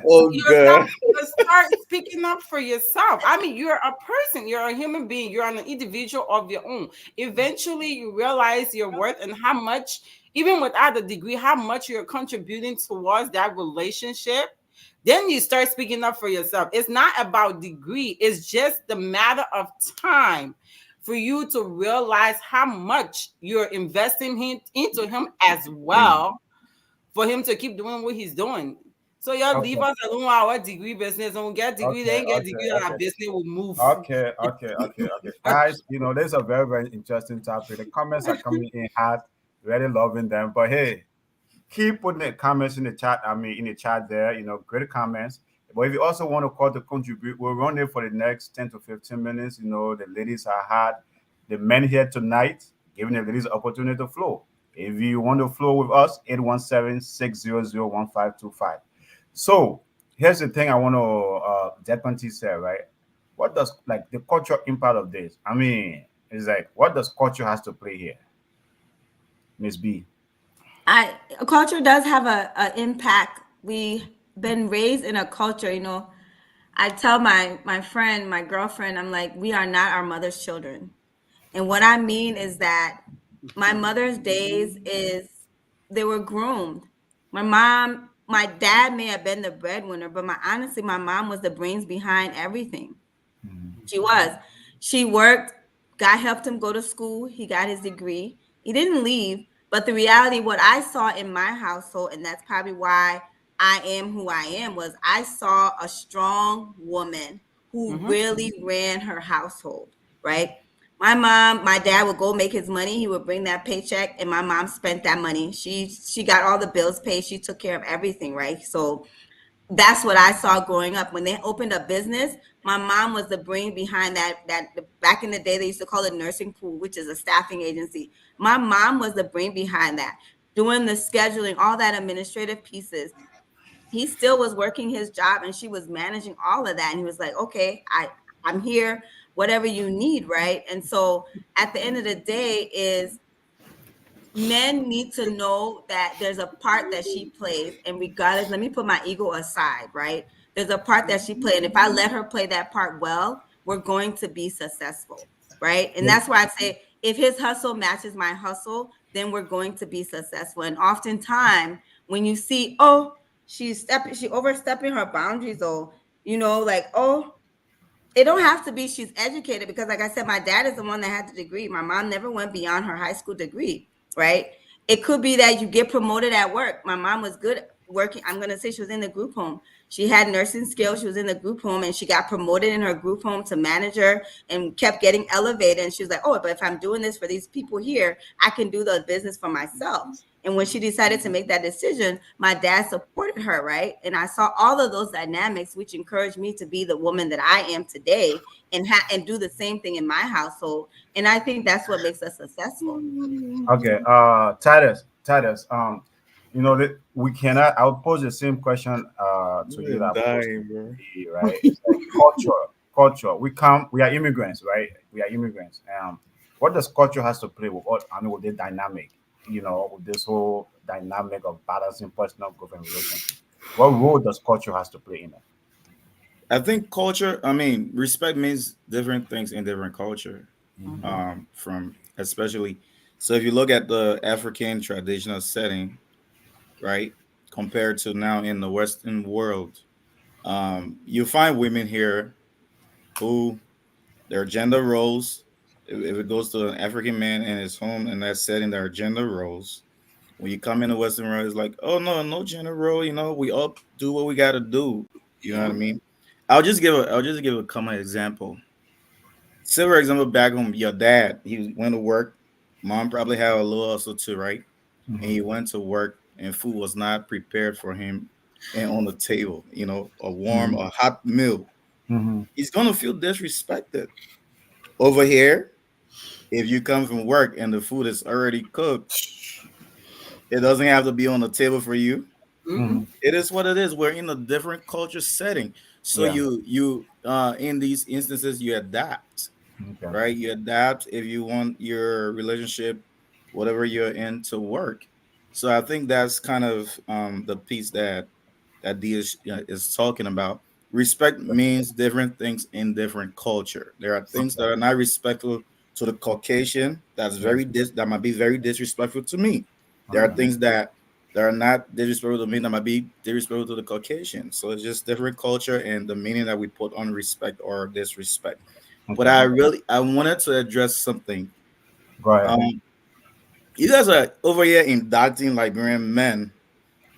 Oh You're God. going to start speaking up for yourself. I mean, you're a person, you're a human being, you're an individual of your own. Eventually, you realize your worth and how much, even without a degree, how much you're contributing towards that relationship. Then you start speaking up for yourself. It's not about degree, it's just the matter of time for you to realize how much you're investing into him as well, for him to keep doing what he's doing. So y'all leave us alone with our degree business. Don't get degree, they ain't get degree, and our business will move. Okay. Guys, this is a very, very interesting topic. The comments are coming in hot, really loving them. But hey, keep putting the comments in the chat. In the chat there, great comments. But if you also want to call to contribute, we'll run it for the next 10 to 15 minutes. The ladies are hot. The men here tonight, giving the ladies opportunity to flow. If you want to flow with us, 817-600-1525. So here's the thing I want to definitely say, right? What does the cultural impact of this? It's like, what does culture has to play here? Miss B. Culture does have a impact. We been raised in a culture, I tell my friend, my girlfriend, I'm like, we are not our mother's children. And what I mean is that my mother's days they were groomed. My dad may have been the breadwinner, but honestly, my mom was the brains behind everything. She was. She worked. God helped him go to school. He got his degree. He didn't leave. But the reality, what I saw in my household, and that's probably why I am who I am, was I saw a strong woman who really ran her household, right? My dad would go make his money. He would bring that paycheck, and my mom spent that money. She got all the bills paid. She took care of everything, right? So that's what I saw growing up. When they opened a business, my mom was the brain behind that. Back in the day, they used to call it nursing pool, which is a staffing agency. My mom was the brain behind that, doing the scheduling, all that administrative pieces. He still was working his job, and she was managing all of that. And he was like, okay, I'm here, whatever you need, right? And so at the end of the day is men need to know that there's a part that she plays, and regardless, let me put my ego aside, right? There's a part that she played, and if I let her play that part well, we're going to be successful, right? And that's why I say, if his hustle matches my hustle, then we're going to be successful. And oftentimes, when you see, oh, she overstepping her boundaries, or it don't have to be she's educated, because like I said, my dad is the one that had the degree. My mom never went beyond her high school degree, right? It could be that you get promoted at work. My mom was good working. I'm going to say she was in the group home. She had nursing skills. She was in the group home, and she got promoted in her group home to manager and kept getting elevated. And she was like, oh, but if I'm doing this for these people here, I can do the business for myself. And when she decided to make that decision, my dad supported her, right? And I saw all of those dynamics, which encouraged me to be the woman that I am today, and do the same thing in my household. And I think that's what makes us successful. Okay, Titus, we cannot. I'll pose the same question to you that I posed to you, right? It's like culture. We are immigrants, right? We are immigrants. What does culture has to play with? With the dynamic, with this whole dynamic of balancing personal growth and relationship. What role does culture has to play in it? I think culture, respect means different things in different culture. From especially, so if you look at the African traditional setting, right, compared to now in the Western world, you find women here who their gender roles, if it goes to an African man in his home and that setting, there are gender roles. When you come in the Western world, it's like, oh no gender role, we all do what we got to do. You know what I mean? I'll just give a common example. Say, for example, back home, your dad, he went to work. Mom probably had a little hustle too, right? And he went to work, and food was not prepared for him and on the table, a warm or hot meal, he's gonna feel disrespected. Over here, if you come from work and the food is already cooked, it doesn't have to be on the table for you. It is what it is. We're in a different culture setting. So Yeah. you in these instances you adapt, Okay. right? You adapt if you want your relationship, whatever you're in, to work. So I think that's kind of the piece that D is talking about. Respect means different things in different culture. There are things that are not respectful to the Caucasian. That might be very disrespectful to me. There are things that are not disrespectful to me that might be disrespectful to the Caucasian. So it's just different culture and the meaning that we put on respect or disrespect. But I wanted to address something. Go ahead. You guys are over here indicting Liberian men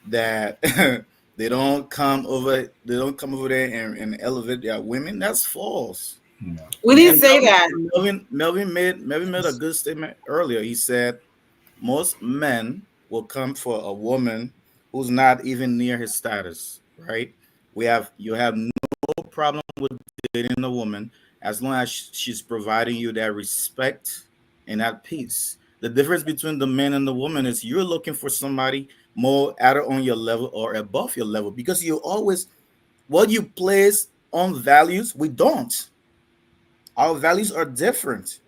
that they don't come over there and elevate their women. That's false. Yeah. We didn't And say that. Melvin made a good statement earlier. He said most men will come for a woman who's not even near his status, right? You have no problem with dating a woman as long as she's providing you that respect and that peace. The difference between the man and the woman is you're looking for somebody more either on your level or above your level because you always what you place on values, we don't. Our values are different.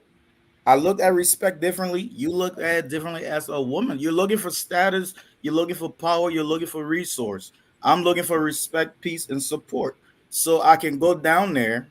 I look at respect differently. You look at it differently as a woman. You're looking for status, you're looking for power, you're looking for resource. I'm looking for respect, peace, and support. So I can go down there.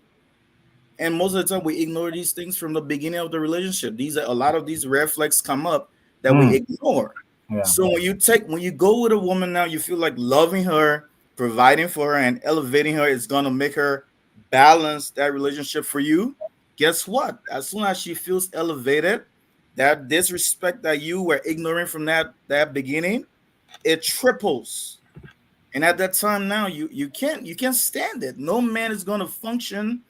And most of the time we ignore these things from the beginning of the relationship. A lot of these red flags come up that we ignore. Yeah. So when you go with a woman now, you feel like loving her, providing for her, and elevating her is gonna make her balance that relationship for you. Guess what? As soon as she feels elevated, that disrespect that you were ignoring from that beginning, it triples. And at that time now, you can't stand it. No man is gonna function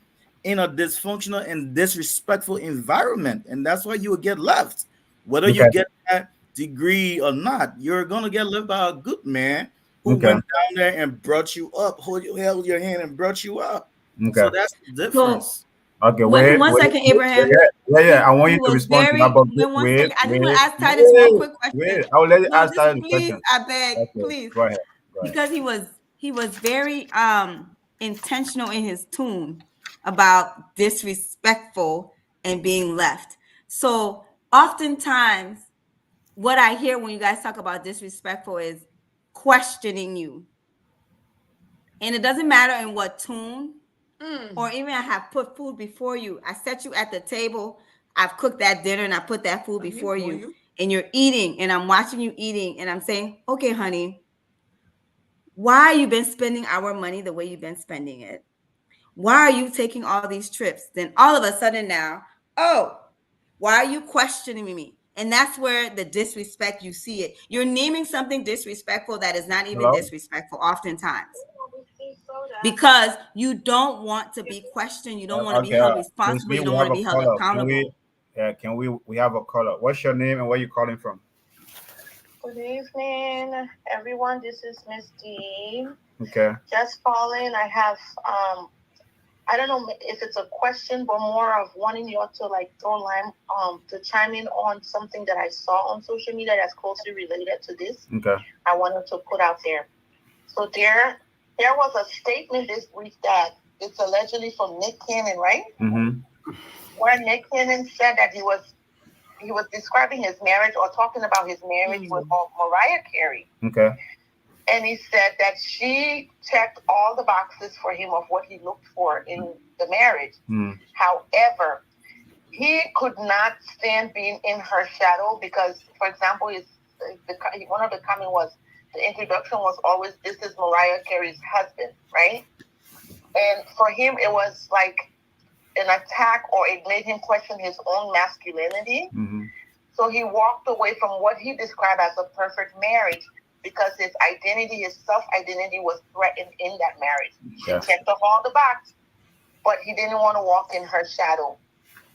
in a dysfunctional and disrespectful environment, and that's why you will get left. Whether Okay. you get that degree or not, you're gonna get left by a good man who Okay. went down there and brought you up, held your hand and brought you up. Okay. So that's the difference. Okay. Wait Wait. one Wait. second, Abraham. Yeah. I want He you to was respond to very. that. But Wait one wait. second. I just want Wait. to ask Titus one quick question. Wait. I will let you No, ask just Titus the please, question. I beg, Okay. please, Go ahead. Go ahead. because he was very intentional in his tune about disrespectful and being left. So oftentimes, what I hear when you guys talk about disrespectful is questioning you, and it doesn't matter in what tune. Or even I have put food before you. I set you at the table. I've cooked that dinner and I put that food before you. And you're eating and I'm watching you eating and I'm saying, okay, honey, why you been spending our money the way you've been spending it? Why are you taking all these trips? Then all of a sudden now, oh, why are you questioning me? And that's where the disrespect, you see it. You're naming something disrespectful that is not even Hello? disrespectful oftentimes. Because you don't want to be questioned, you don't want to be held responsible, you don't want to be held accountable. Can we have a caller? What's your name and where you calling from? Good evening, everyone. This is Miss D. Okay. Just calling. I have I don't know if it's a question, but more of wanting you all to like throw line to chime in on something that I saw on social media that's closely related to this. Okay. I wanted to put out there. So there was a statement this week that it's allegedly from Nick Cannon, right? Mm-hmm. Where Nick Cannon said that he was describing his marriage or talking about his marriage with Mariah Carey. Okay. And he said that she checked all the boxes for him of what he looked for in the marriage. Mm. However, he could not stand being in her shadow because, for example, one of the comments was, the introduction was always, this is Mariah Carey's husband, right? And for him, it was like an attack, or it made him question his own masculinity. Mm-hmm. So he walked away from what he described as a perfect marriage because his identity, his self-identity was threatened in that marriage. Yeah. She checked off all the boxes, but he didn't want to walk in her shadow.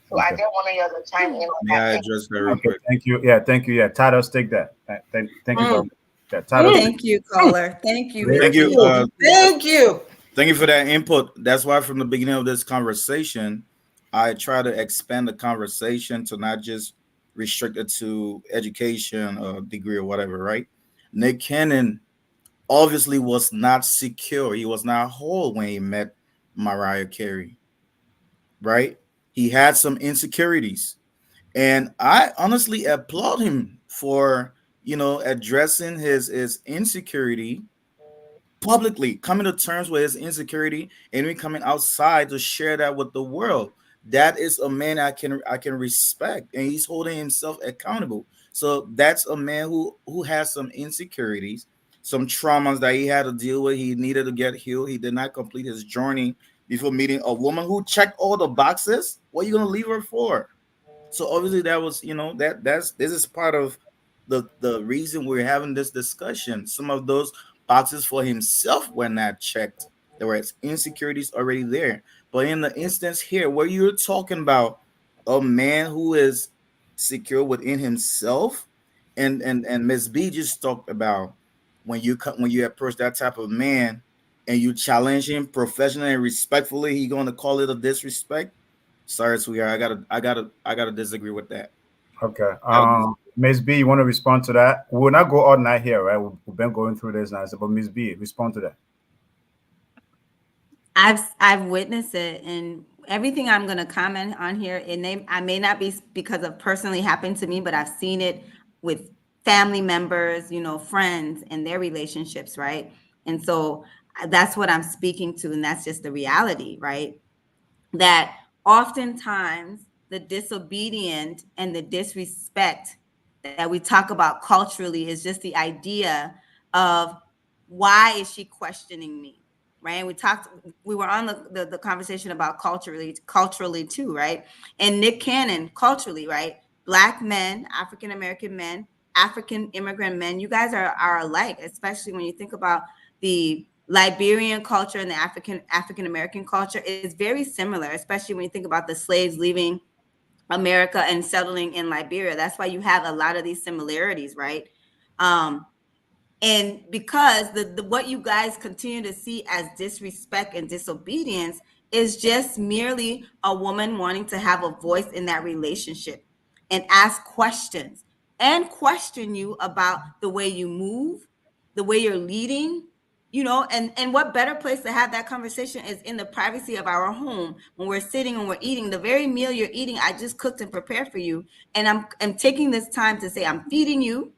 So I didn't want you to chime in on May I that. address that real Okay. quick? Thank you. Yeah. Thank you. Yeah. Titus, take that. Thank you. That title. Thank you, caller. Thank you. Thank you. Thank you. Thank you for that input. That's why from the beginning of this conversation, I try to expand the conversation to not just restrict it to education or degree or whatever, right? Nick Cannon obviously was not secure. He was not whole when he met Mariah Carey, right? He had some insecurities. And I honestly applaud him for, addressing his insecurity publicly, coming to terms with his insecurity, and then coming outside to share that with the world. That is a man I can respect, and he's holding himself accountable. So that's a man who has some insecurities, some traumas that he had to deal with. He needed to get healed. He did not complete his journey before meeting a woman who checked all the boxes. What are you gonna leave her for? So obviously that was, this is part of the reason we're having this discussion. Some of those boxes for himself were not checked. There were insecurities already there. But in the instance here, where you're talking about a man who is secure within himself, and Miss B just talked about when you approach that type of man and you challenge him professionally and respectfully, he going to call it a disrespect. Sorry, sweetheart. I gotta disagree with that. Okay. Ms. B, you want to respond to that? We'll not go all night here, right? We've been going through this now, but Ms. B, respond to that. I've witnessed it, and everything I'm going to comment on here, I may not be because of personally happened to me, but I've seen it with family members, friends and their relationships, right? And so that's what I'm speaking to, and that's just the reality, right? That oftentimes the disobedient and the disrespect that we talk about culturally is just the idea of why is she questioning me, right? And we were on the conversation about culturally too, right? And Nick Cannon, culturally, right? Black men, African American men, African immigrant men, you guys are alike, especially when you think about the Liberian culture and the African American culture is very similar, especially when you think about the slaves leaving America and settling in Liberia. That's why you have a lot of these similarities, right? And because what you guys continue to see as disrespect and disobedience is just merely a woman wanting to have a voice in that relationship and ask questions and question you about the way you move, the way you're leading, and what better place to have that conversation is in the privacy of our home when we're sitting and we're eating the very meal you're eating. I just cooked and prepared for you. And I'm taking this time to say, I'm feeding you,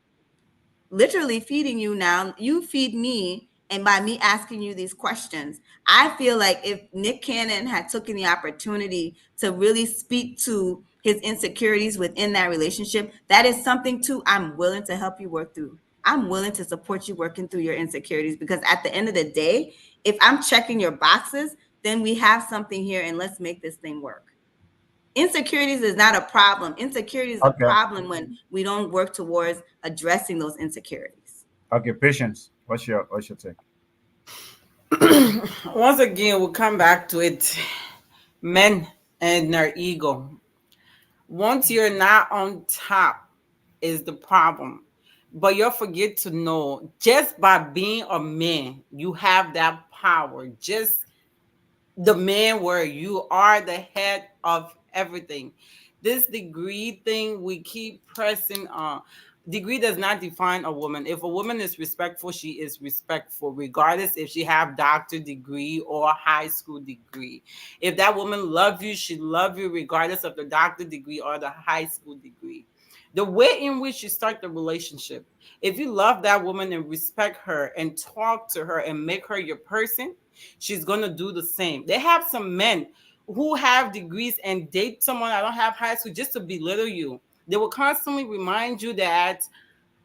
literally feeding you now. You feed me. And by me asking you these questions, I feel like if Nick Cannon had taken the opportunity to really speak to his insecurities within that relationship, that is something too I'm willing to help you work through. I'm willing to support you working through your insecurities, because at the end of the day, if I'm checking your boxes, then we have something here and let's make this thing work. Insecurities is not a problem. Insecurity is a problem when we don't work towards addressing those insecurities. Okay, Patience. What's your take? Once again, we'll come back to it. Men and their ego. Once you're not on top is the problem. But you'll forget to know, just by being a man, you have that power. Just the man where you are the head of everything. This degree thing we keep pressing on. Degree does not define a woman. If a woman is respectful, she is respectful, regardless if she have doctor degree or high school degree. If that woman love you, she love you regardless of the doctor degree or the high school degree. The way in which you start the relationship, if you love that woman and respect her and talk to her and make her your person, she's going to do the same. They have some men who have degrees and date someone that don't have high school just to belittle you. They will constantly remind you that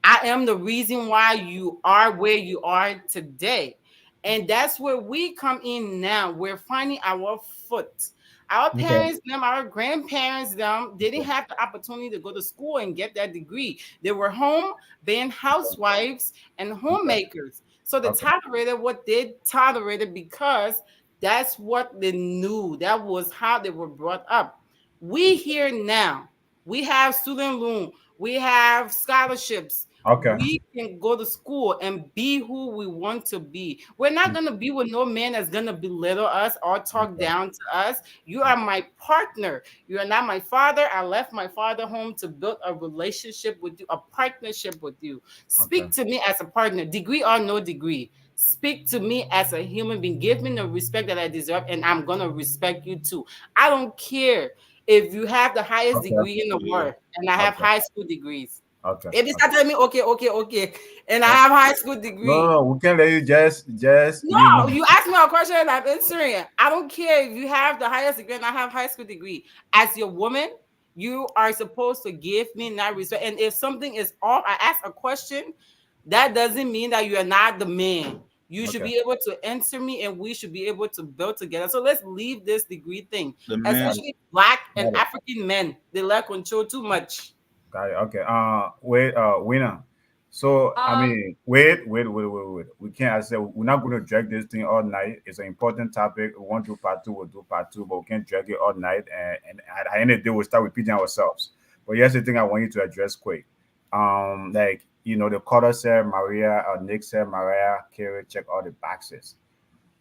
I am the reason why you are where you are today. And that's where we come in now. We're finding our foot. Our parents, our grandparents, didn't have the opportunity to go to school and get that degree. They were home being housewives and homemakers. So they tolerated what they tolerated because that's what they knew. That was how they were brought up. We here now, we have student loan, we have scholarships, Okay. We can go to school and be who we want to be. We're not going to be with no man that's going to belittle us or talk down to us. You are my partner. You are not my father. I left my father home to build a relationship with you, a partnership with you. Speak to me as a partner, degree or no degree. Speak to me as a human being. Give me the respect that I deserve, and I'm going to respect you too. I don't care if you have the highest degree in the world, and I have high school degrees. Okay. If you start telling me, okay, and I have high school degree. No, we can't let you just. No, you ask me a question and I'm answering it. I don't care if you have the highest degree and I have high school degree. As your woman, you are supposed to give me that respect. And if something is off, I ask a question. That doesn't mean that you are not the man. You should be able to answer me, and we should be able to build together. So let's leave this degree thing. Especially Black and African men, they let control too much. Got it. Okay. Wait. Winner. So I mean, wait. We can't. I said we're not going to drag this thing all night. It's an important topic. We want to do part 2. We'll do part 2, but we can't drag it all night. And at the end of the day, we'll start repeating ourselves. But here's the thing I want you to address quick. Like the caller said, Maria or Nick said, Mariah Carey check all the boxes.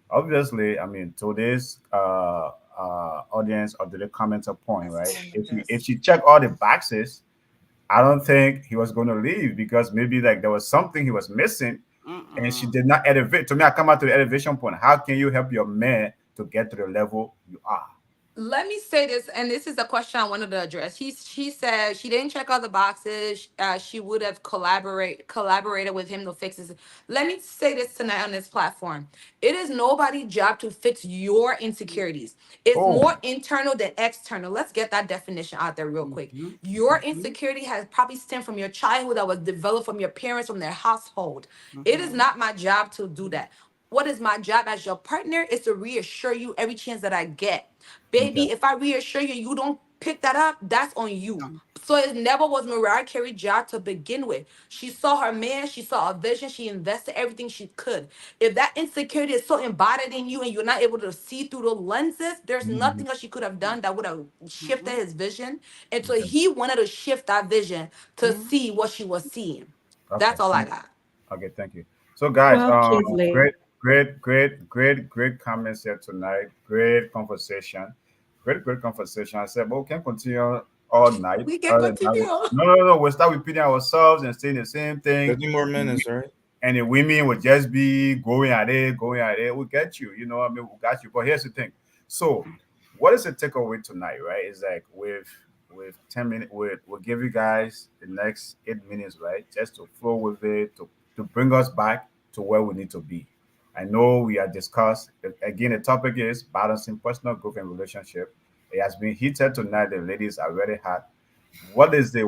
Obviously, I mean, to this audience or the commenter point, right? If she checked all the boxes, I don't think he was going to leave, because maybe like there was something he was missing and she did not elevate. To me, I come out to the elevation point. How can you help your man to get to the level you are? Let me say this, and this is a question I wanted to address. She said she didn't check all the boxes. She would have collaborated with him to fix this. Let me say this tonight on this platform. It is nobody's job to fix your insecurities. It's more internal than external. Let's get that definition out there real quick. Your insecurity has probably stemmed from your childhood, that was developed from your parents, from their household. It is not my job to do that. What is my job as your partner is to reassure you every chance that I get. Baby, if I reassure you, you don't pick that up, that's on you. So it never was Mariah Carey's job to begin with. She saw her man, she saw a vision, she invested everything she could. If that insecurity is so embodied in you and you're not able to see through the lenses, there's nothing else she could have done that would have shifted his vision. And so he wanted to shift that vision to see what she was seeing. That's all I got. Okay, thank you. So guys, Well, Kingsley. great comments here tonight. Great conversation. Great conversation. I said, but we can continue all night. We can continue. No. We'll start repeating ourselves and saying the same thing. 50 more minutes, right? And the women would just be going at it. We'll get you. You know what I mean? We got you. But here's the thing. So, what is the takeaway tonight, right? It's like with 10 minutes, we'll give you guys the next 8 minutes, right? Just to flow with it, to bring us back to where we need to be. I know we have discussed, again, the topic is balancing personal growth and relationship. It has been heated tonight. The ladies are very hot. What is the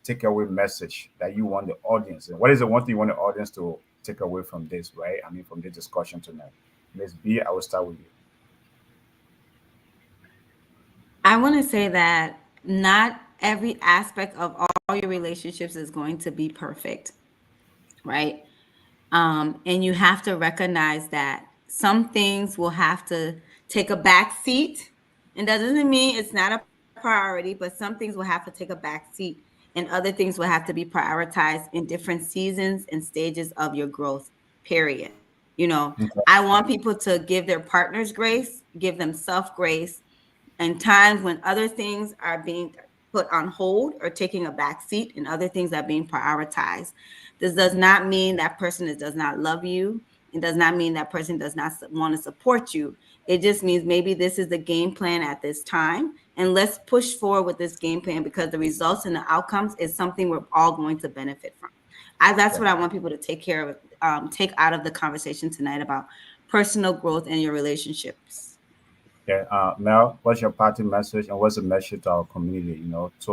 takeaway message that you want the audience? And what is the one thing you want the audience to take away from this, right? I mean, from this discussion tonight. Ms. B, I will start with you. I want to say that not every aspect of all your relationships is going to be perfect, right? And you have to recognize that some things will have to take a back seat. And that doesn't mean it's not a priority, but some things will have to take a back seat and other things will have to be prioritized in different seasons and stages of your growth, period. I want people to give their partners grace, give them self-grace, and times when other things are being put on hold or taking a back seat and other things are being prioritized. This does not mean that person does not love you. It does not mean that person does not want to support you. It just means maybe this is the game plan at this time. And let's push forward with this game plan because the results and the outcomes is something we're all going to benefit from. That's what I want people to take out of the conversation tonight about personal growth and your relationships. Yeah, Mel, what's your party message and what's the message to our community, to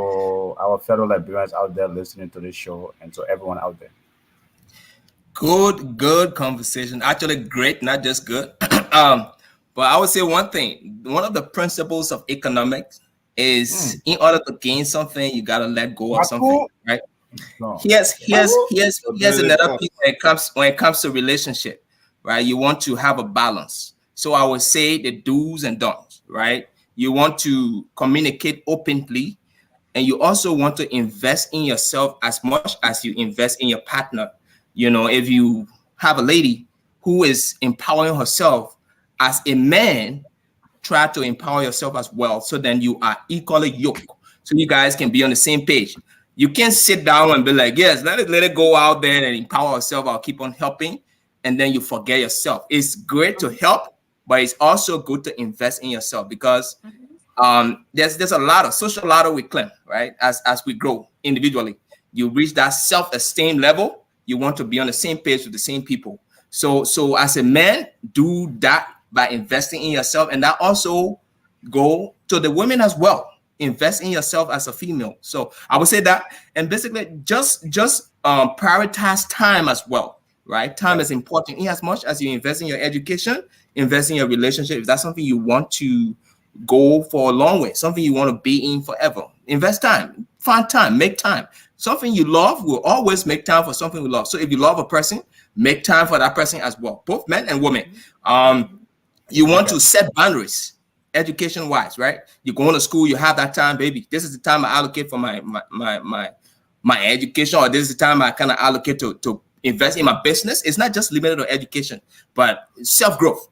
our fellow Liberians out there listening to this show and to everyone out there? Good conversation. Actually, great, not just good. But I would say one thing. One of the principles of economics is in order to gain something, you gotta let go of something, right? No. Here's another piece when it comes to relationship, right? You want to have a balance. So I would say the do's and don'ts, right? You want to communicate openly and you also want to invest in yourself as much as you invest in your partner. You know, if you have a lady who is empowering herself as a man, try to empower yourself as well. So then you are equally yoked. So you guys can be on the same page. You can't sit down and be like, yes, let it go out there and empower yourself. I'll keep on helping. And then you forget yourself. It's great to help, but it's also good to invest in yourself because there's a lot of social ladder we climb, right? As we grow individually, you reach that self-esteem level. You want to be on the same page with the same people. So as a man, do that by investing in yourself, and that also go to the women as well. Invest in yourself as a female. So I would say that, and basically just prioritize time as well, right? Time is important in as much as you invest in your education, invest in your relationship. If that's something you want to go for a long way, something you want to be in forever, invest time, find time, make time. Something you love will always make time for something we love. So if you love a person, make time for that person as well, both men and women. You want to set boundaries education wise, right? You're going to school, you have that time, baby. This is the time I allocate for my education, or this is the time I kind of allocate to invest in my business. It's not just limited to education, but self-growth.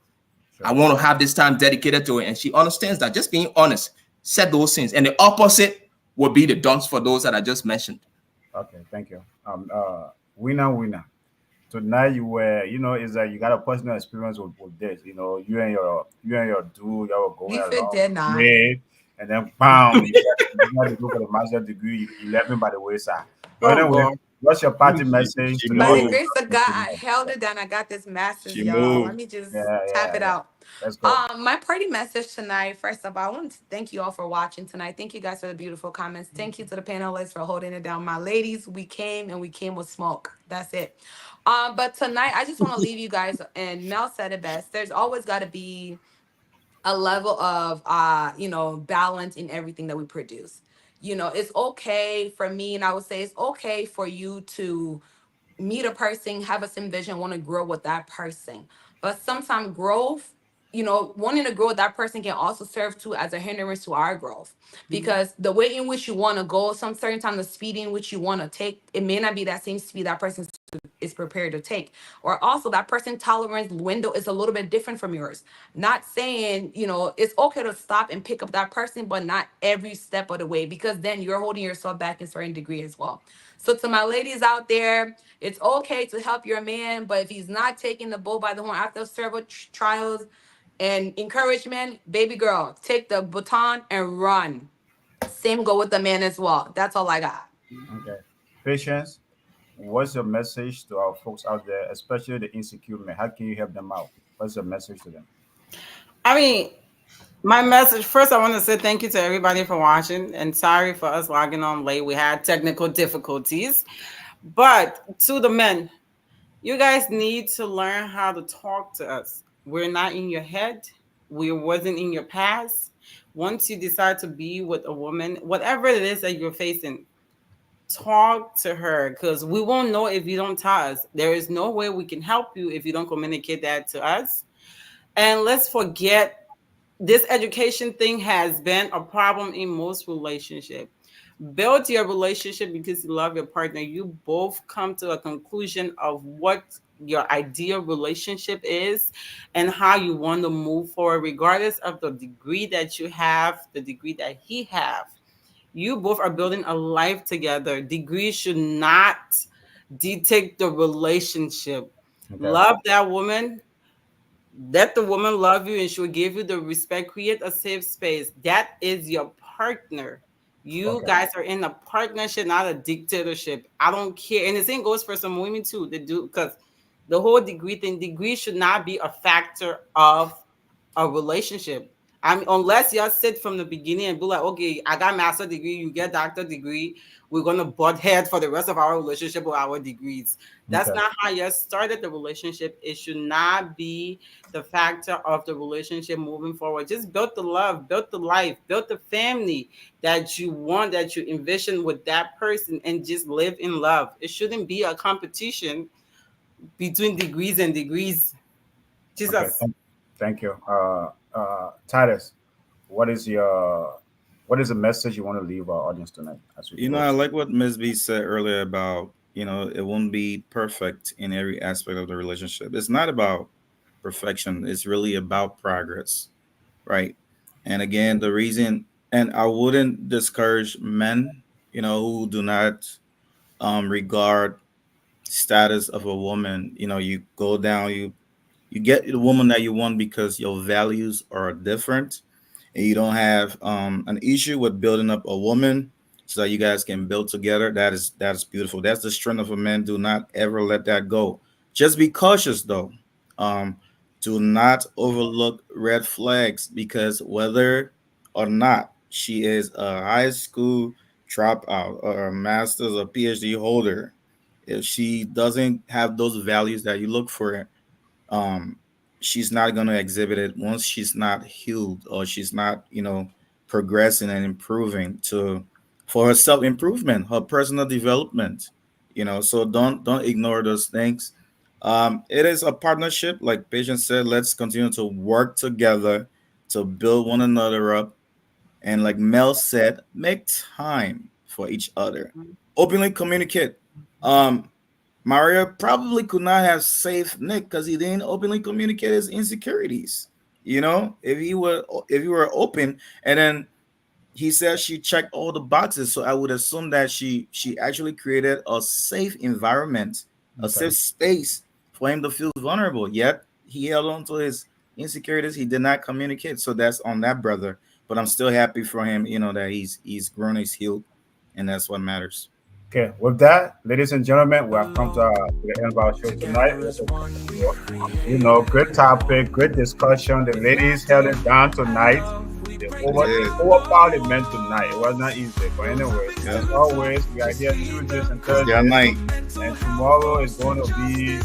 Sure. I want to have this time dedicated to it. And she understands that. Just being honest, set those things. And the opposite will be the don'ts for those that I just mentioned. Okay, thank you. Winner. Tonight you were, it's like you got a personal experience with this. You and your dude, y'all were going along. And then bam, you got to go for the master's degree, 11 by the wayside. But anyway, what's your party message? By the grace of God, I held it down. I got this master's, y'all. Let me just tap it out. Let's go. My party message tonight, first of all, I want to thank you all for watching tonight. Thank you guys for the beautiful comments. Thank you to the panelists for holding it down. My ladies, we came with smoke. That's it. But tonight, I just want to leave you guys, and Mel said it best. There's always got to be a level of, balance in everything that we produce. It's okay for me, and I would say it's okay for you to meet a person, have a same vision, want to grow with that person. But sometimes growth, wanting to grow with that person can also serve too as a hindrance to our growth, because the way in which you want to go, some certain time, the speed in which you want to take, it may not be that same speed that person is prepared to take. Or also that person tolerance window is a little bit different from yours. Not saying, it's okay to stop and pick up that person, but not every step of the way, because then you're holding yourself back in a certain degree as well. So to my ladies out there, it's okay to help your man, but if he's not taking the bull by the horn after several trials and encouragement, baby girl, take the baton and run. Same go with the man as well. That's all I got. Okay. Patience, what's your message to our folks out there, especially the insecure men? How can you help them out? What's your message to them? I mean, my message, first, I want to say thank you to everybody for watching, and sorry for us logging on late. We had technical difficulties. But to the men, you guys need to learn how to talk to us. We're not in your head. We wasn't in your past. Once you decide to be with a woman, whatever it is that you're facing, talk to her, because we won't know if you don't tell us. There is no way we can help you if you don't communicate that to us. And let's forget, this education thing has been a problem in most relationships. Build your relationship because you love your partner. You both come to a conclusion of what your ideal relationship is and how you want to move forward, regardless of the degree that you have, the degree that he have. You both are building a life together. Degrees should not dictate the relationship. Okay. Love that woman. Let the woman love you, and she'll give you the respect. Create a safe space. That is your partner. You guys are in a partnership, not a dictatorship. I don't care. And the same goes for some women too. They do, because the whole degree thing, degree should not be a factor of a relationship. I mean, unless y'all sit from the beginning and be like, okay, I got master degree, you get doctor degree, we're gonna butt head for the rest of our relationship with our degrees. That's not how you started the relationship. It should not be the factor of the relationship moving forward. Just build the love, build the life, build the family that you want, that you envision with that person, and just live in love. It shouldn't be a competition between degrees and degrees. Jesus. Okay. Thank you. Titus, what is your what is the message you want to leave our audience tonight? As we You know, close? I like what Ms. B said earlier about, it won't be perfect in every aspect of the relationship. It's not about perfection, it's really about progress, right? And again, the reason, and I wouldn't discourage men, who do not regard status of a woman. You go down, you get the woman that you want because your values are different, and you don't have an issue with building up a woman so that you guys can build together. That is beautiful. That's the strength of a man. Do not ever let that go. Just be cautious though. Um, do not overlook red flags, because whether or not she is a high school dropout or a master's or PhD holder, if she doesn't have those values that you look for, um she's not going to exhibit it once she's not healed, or she's not progressing and improving to for her self improvement, her personal development. So don't ignore those things. It is a partnership, like Patience said. Let's continue to work together to build one another up, and like Mel said, make time for each other, openly communicate. Mario probably could not have saved Nick because he didn't openly communicate his insecurities. If he were open, and then he said she checked all the boxes, so I would assume that she actually created a safe environment, a safe space for him to feel vulnerable. Yet he held on to his insecurities. He did not communicate, so that's on that brother. But I'm still happy for him, that he's grown, he's healed, and that's what matters. Okay, with that, ladies and gentlemen, we have come to the end of our show tonight. Great topic, great discussion. The ladies held it down tonight. They overpowered the men tonight. It was not easy, but anyway, as always, we are here Tuesdays and Thursdays. Yeah, night. And tomorrow is going to be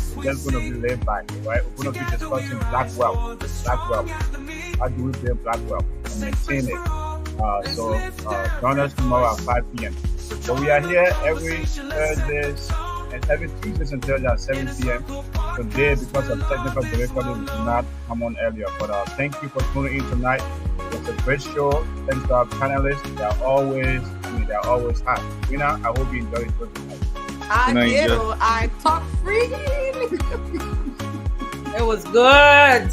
laid back, right? We're going to be discussing black wealth. How do we build black wealth and maintain it? So join us tomorrow at 5 p.m. So we are here every Thursdays and every Tuesdays and Thursdays at 7 p.m. Today, because of technical difficulty, we did not come on earlier. But thank you for tuning in tonight. It was a great show. Thanks to our panelists. They're always hot. I hope you enjoyed it tonight. I talk free. It was good.